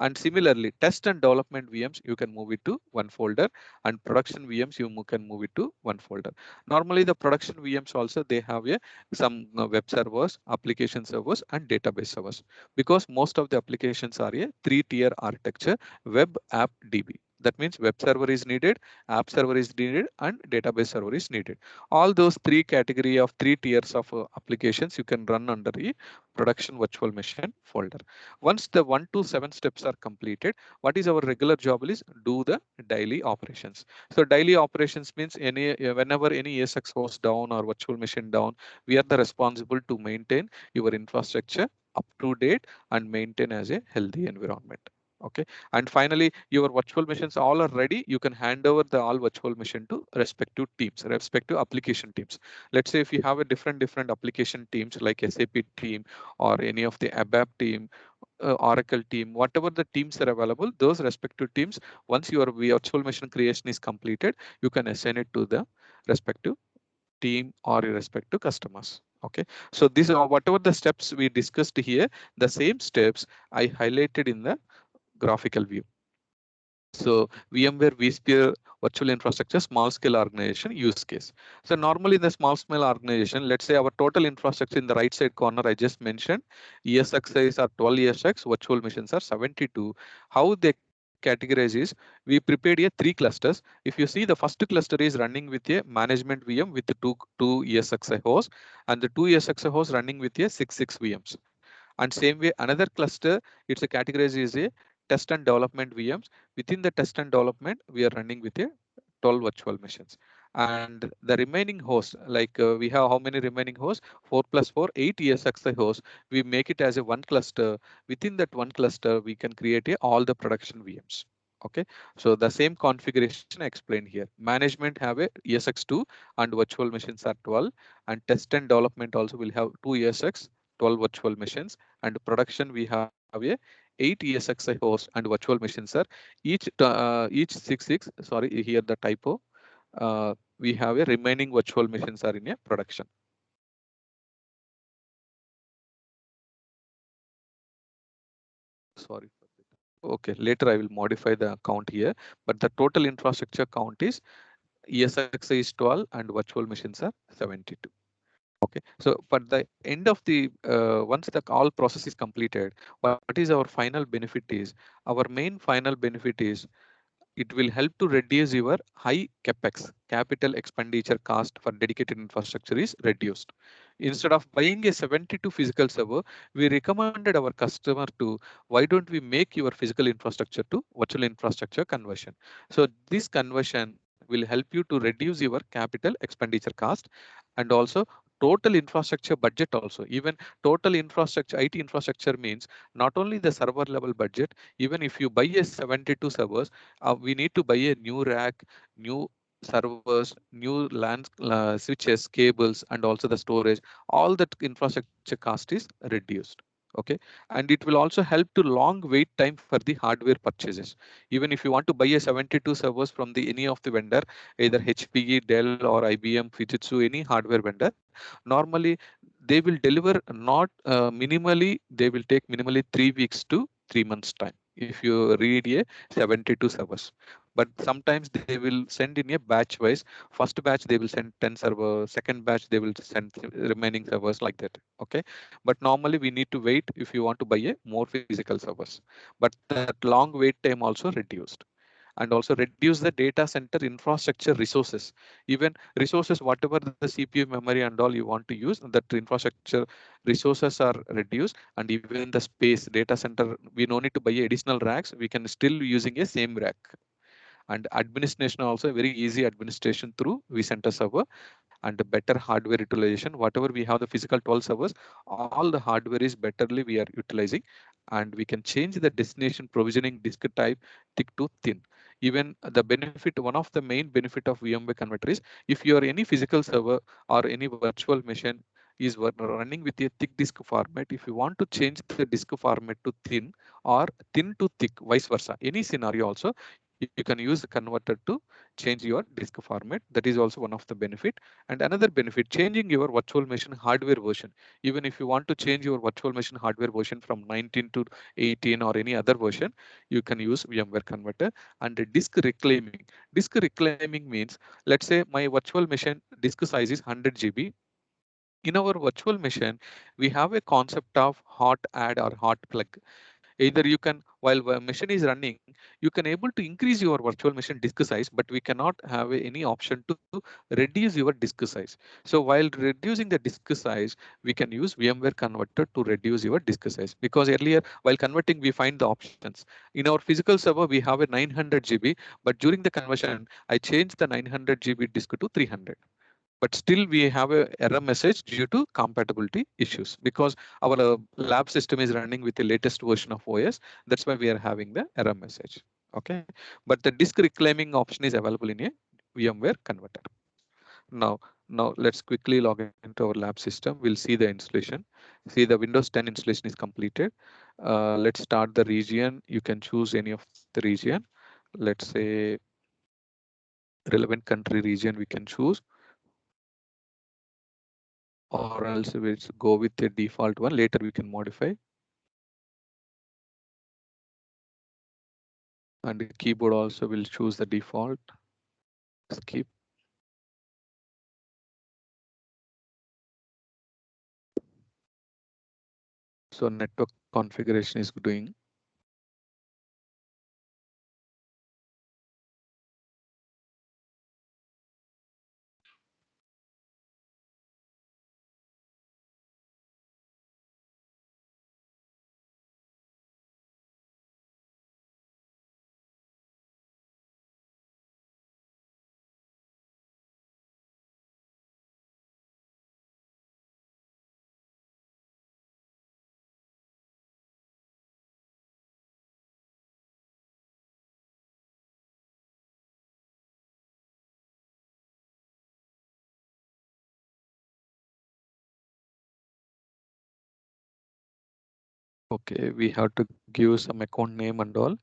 And similarly, test and development VMs, you can move it to one folder, and production VMs, you can move it to one folder. Normally, the production VMs also, they have a some web servers, application servers, and database servers, because most of the applications are a three-tier architecture, web, app, DB. That means web server is needed, app server is needed, and database server is needed. All those three category of three tiers of applications you can run under the production virtual machine folder. Once the 1 to 7 steps are completed, what is our regular job is do the daily operations. So daily operations means any whenever any ASX host down or virtual machine down, we are the responsible to maintain your infrastructure up to date and maintain as a healthy environment. Okay, and finally your virtual machines all are ready, you can hand over the all virtual machine to respective teams, respective application teams. Let's say if you have a different application teams like SAP team or any of the ABAP team, Oracle team, whatever the teams are available, those respective teams, once your virtual machine creation is completed, you can assign it to the respective team or respective customers. Okay, so these are whatever the steps we discussed here, the same steps I highlighted in the graphical view. So VMware vSphere virtual infrastructure small scale organization use case. So normally in the small scale organization, let's say our total infrastructure in the right side corner I just mentioned, ESX size are 12 ESX, virtual machines are 72. How they categorize is we prepared a 3 clusters. If you see the first cluster is running with a management VM with the two ESXi hosts, and the two ESXi hosts running with a 6 VMs. And same way, another cluster, it's a categorized is a test and development VMs. Within the test and development, we are running with a 12 virtual machines. And the remaining hosts, like we have how many remaining hosts? 4 plus 4, 8 ESXi hosts. We make it as a one cluster. Within that one cluster, we can create a, all the production VMs. Okay, so the same configuration explained here. Management have a ESX2 and virtual machines are 12, and test and development also will have 2 ESX, 12 virtual machines, and production we have a 8 ESXi hosts and virtual machines are each 6 sorry, here the typo, we have a remaining virtual machines are in a production. Sorry for that. Okay, later I will modify the count here, but the total infrastructure count is ESXi is 12 and virtual machines are 72. Okay, so but the end of the once the all process is completed, what is our final benefit is, our main final benefit is it will help to reduce your high capex, capital expenditure cost for dedicated infrastructure is reduced. Instead of buying a 72 physical server, we recommended our customer to, why don't we make your physical infrastructure to virtual infrastructure conversion. So this conversion will help you to reduce your capital expenditure cost, and also total infrastructure budget also. Even total infrastructure, IT infrastructure means not only the server level budget, even if you buy a 72 servers, we need to buy a new rack, new servers, new LAN switches, cables, and also the storage. All that infrastructure cost is reduced. Okay, and it will also help to long wait time for the hardware purchases. Even if you want to buy a 72 servers from the any of the vendor, either HPE, Dell, or IBM, Fujitsu, any hardware vendor, normally they will deliver not minimally, they will take minimally 3 weeks to 3 months time if you read a 72 servers. But sometimes they will send in a batch wise. First batch they will send 10 servers, second batch they will send remaining servers, like that. Okay, but normally we need to wait if you want to buy a more physical servers, but that long wait time also reduced. And also reduce the data center infrastructure resources. Even resources, whatever the CPU, memory, and all you want to use, that infrastructure resources are reduced. And even the space data center, we no need to buy additional racks, we can still using a same rack. And administration also very easy administration through vCenter server, and the better hardware utilization. Whatever we have the physical 12 servers, all the hardware is betterly we are utilizing, and we can change the destination provisioning disk type thick to thin. Even the benefit, one of the main benefit of VMware Converter is, if you are any physical server or any virtual machine is running with a thick disk format, if you want to change the disk format to thin or thin to thick, vice versa, any scenario also, You can use the converter to change your disk format. That is also one of the benefit. And another benefit, changing your virtual machine hardware version. Even if you want to change your virtual machine hardware version from 19 to 18 or any other version, you can use VMware Converter. And the disk reclaiming. Disk reclaiming means, let's say my virtual machine disk size is 100 GB. In our virtual machine, we have a concept of hot add or hot plug. Either you can, while the machine is running, you can able to increase your virtual machine disk size, but we cannot have any option to reduce your disk size. So while reducing the disk size, we can use VMware Converter to reduce your disk size, because earlier while converting we find the options. In our physical server we have a 900 GB, but during the conversion I changed the 900 GB disk to 300, but still we have a error message due to compatibility issues, because our lab system is running with the latest version of OS. That's why we are having the error message. Okay, but the disk reclaiming option is available in a VMware Converter. Now, now let's quickly log into our lab system. We'll see the installation. See, the Windows 10 installation is completed. Let's start the region. You can choose any of the region. Let's say relevant country region we can choose, or else we'll go with the default one. Later we can modify. And the keyboard also will choose the default. Skip. So network configuration is doing. Okay, we have to give some account name and all.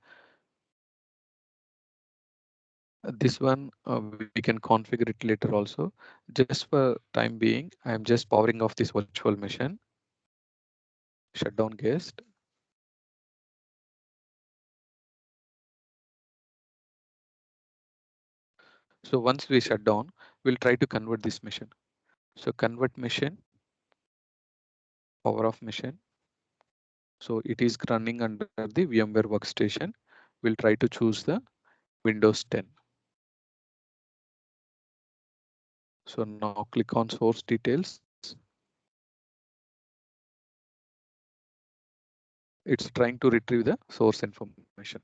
This one we can configure it later also. Just for time being, I am just powering off this virtual machine. Shutdown guest. So once we shut down, we'll try to convert this machine. So convert machine, power off machine. So it is running under the VMware workstation. We'll try to choose the Windows 10. So now click on source details. It's trying to retrieve the source information.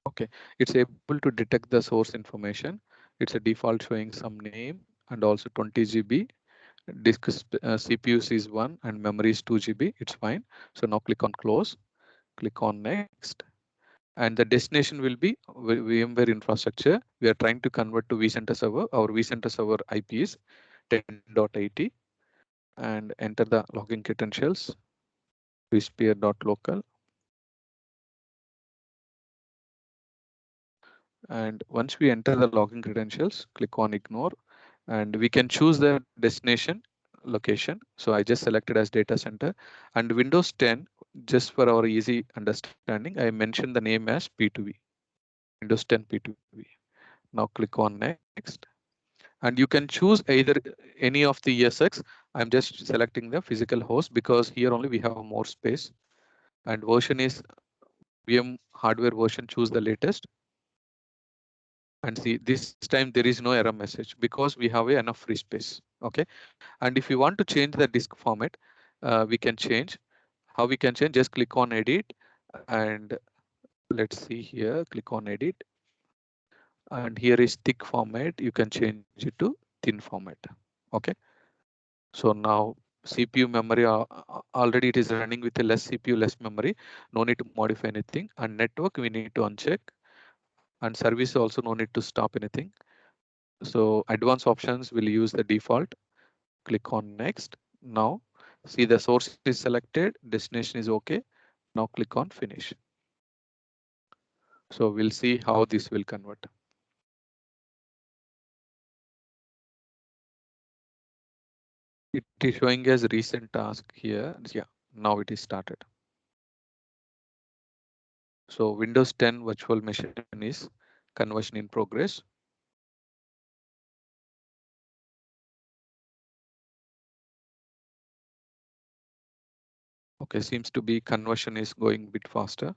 Okay, it's able to detect the source information. It's a default showing some name and also 20 GB. Disk CPUs is 1 and memory is 2 GB. It's fine. So now click on close, click on next. And the destination will be VMware infrastructure. We are trying to convert to vCenter server. Our vCenter server IP is 10.80, and enter the login credentials, vSphere.local. And once we enter the login credentials, click on ignore, and we can choose the destination location. So I just selected as data center, and Windows 10, just for our easy understanding, I mentioned the name as P2V, Windows 10 P2V. Now click on next, and you can choose either any of the ESX. I'm just selecting the physical host because here only we have more space, and version is VM hardware version, choose the latest. And see, this time there is no error message because we have enough free space. Okay, and if you want to change the disk format, we can change. How we can change? Just click on edit, and let's see here, click on edit, and here is thick format. You can change it to thin format. Okay, so now CPU memory already it is running with a less CPU, less memory. No need to modify anything. And network we need to uncheck, and service also no need to stop anything. So advanced options will use the default. Click on next. Now see the source is selected, destination is okay. Now click on finish. So we'll see how this will convert. It is showing as recent task here. Yeah, now it is started. So Windows 10 virtual machine is conversion in progress. Okay, seems to be conversion is going a bit faster.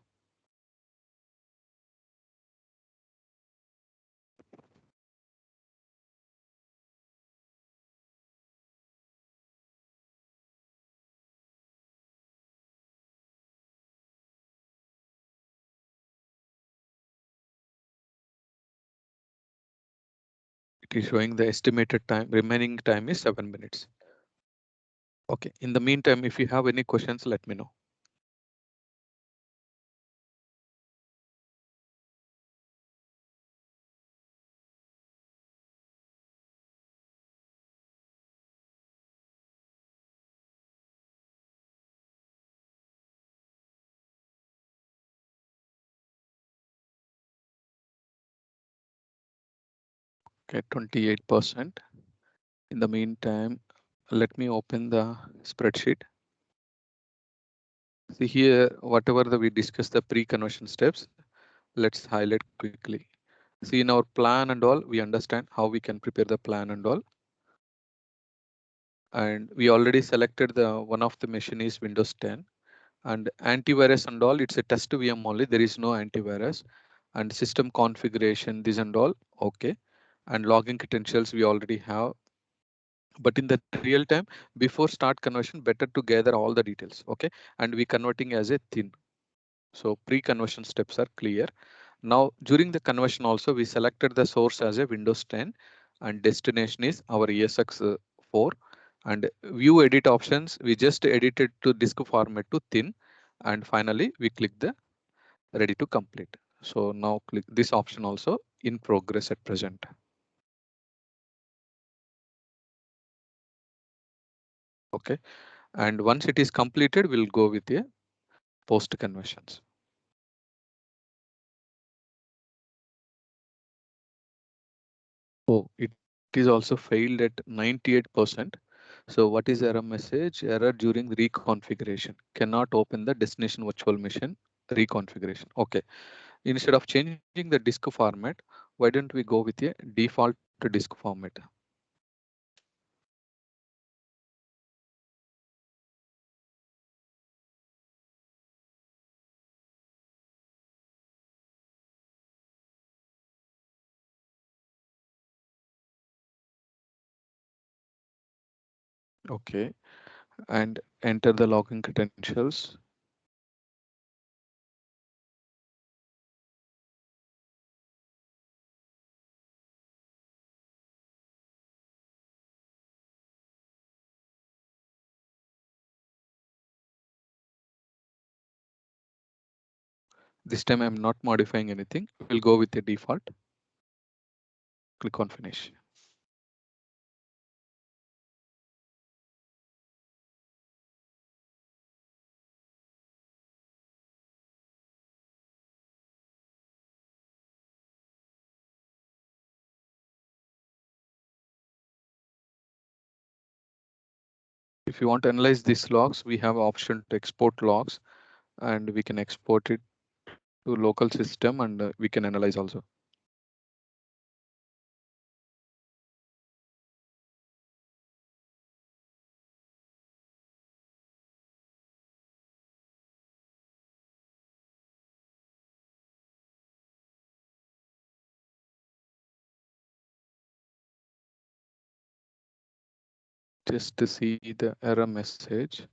It is showing the estimated time, remaining time is 7 minutes. Okay, in the meantime, if you have any questions, let me know. Okay, 28%. In the meantime, let me open the spreadsheet. See here, whatever we discussed the pre-conversion steps, let's highlight quickly. See in our plan and all, we understand how we can prepare the plan and all. And we already selected the one of the machine is Windows 10 and antivirus and all. It's a test VM only. There is no antivirus and system configuration, this and all. Okay. And logging credentials we already have. But in the real time, before start conversion, better to gather all the details. Okay. And we converting as a thin. So pre-conversion steps are clear. Now during the conversion also we selected the source as a Windows 10 and destination is our ESX4 and view edit options. We just edited to disk format to thin and finally we click the ready to complete. So now click this option also in progress at present. Okay. And once it is completed, we'll go with a post conversions. Oh, it is also failed at 98%. So what is error message? Error during reconfiguration. Cannot open the destination virtual machine reconfiguration. Okay. Instead of changing the disk format, why don't we go with a default disk format? Okay. And enter the login credentials. This time I'm not modifying anything. We'll go with the default. Click on finish. If you want to analyze these logs, we have option to export logs and we can export it to local system and we can analyze also. Just to see the error message.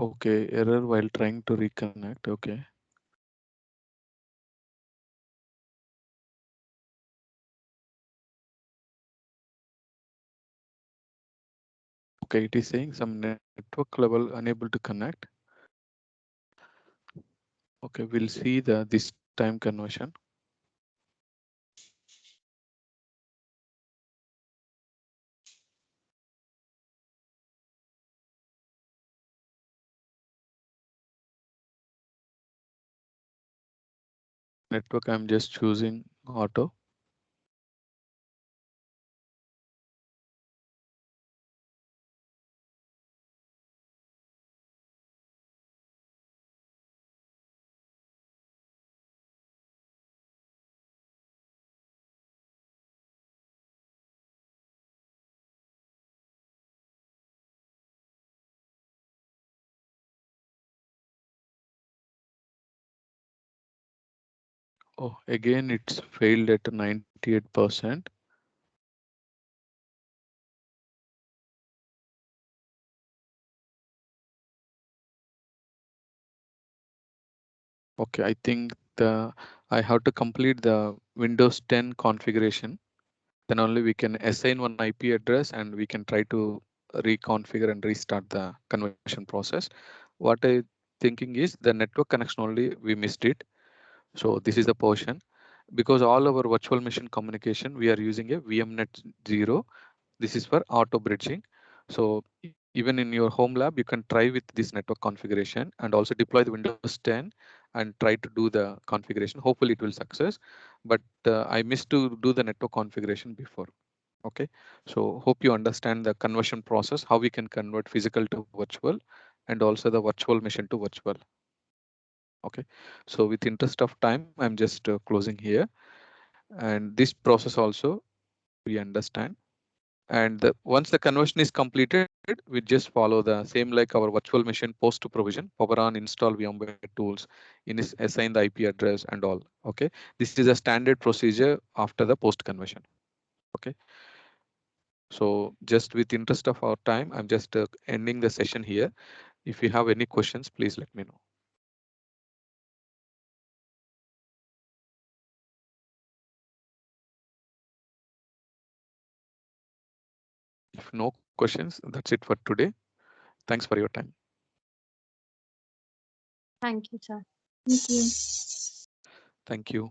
Okay, error while trying to reconnect. Okay. Okay, it is saying some network level unable to connect. Okay, we'll see the this time conversion. Network, I'm just choosing auto. Oh, again, it's failed at 98%. Okay, I think I have to complete the Windows 10 configuration. Then only we can assign one IP address and we can try to reconfigure and restart the conversion process. What I thinking is the network connection only we missed it. So this is the portion because all our virtual machine communication we are using a VMnet 0. This is for auto bridging. So even in your home lab, you can try with this network configuration and also deploy the Windows 10 and try to do the configuration. Hopefully it will success, but I missed to do the network configuration before. Okay, so hope you understand the conversion process, how we can convert physical to virtual and also the virtual machine to virtual. Okay, so with interest of time, I'm just closing here. And this process also we understand. And once the conversion is completed, we just follow the same like our virtual machine post to provision, power on, install VMware tools, assign the IP address and all. Okay, this is a standard procedure after the post conversion. Okay, so just with interest of our time, I'm just ending the session here. If you have any questions, please let me know. If no questions, that's it for today. Thanks for your time. Thank you, sir. Thank you. Thank you.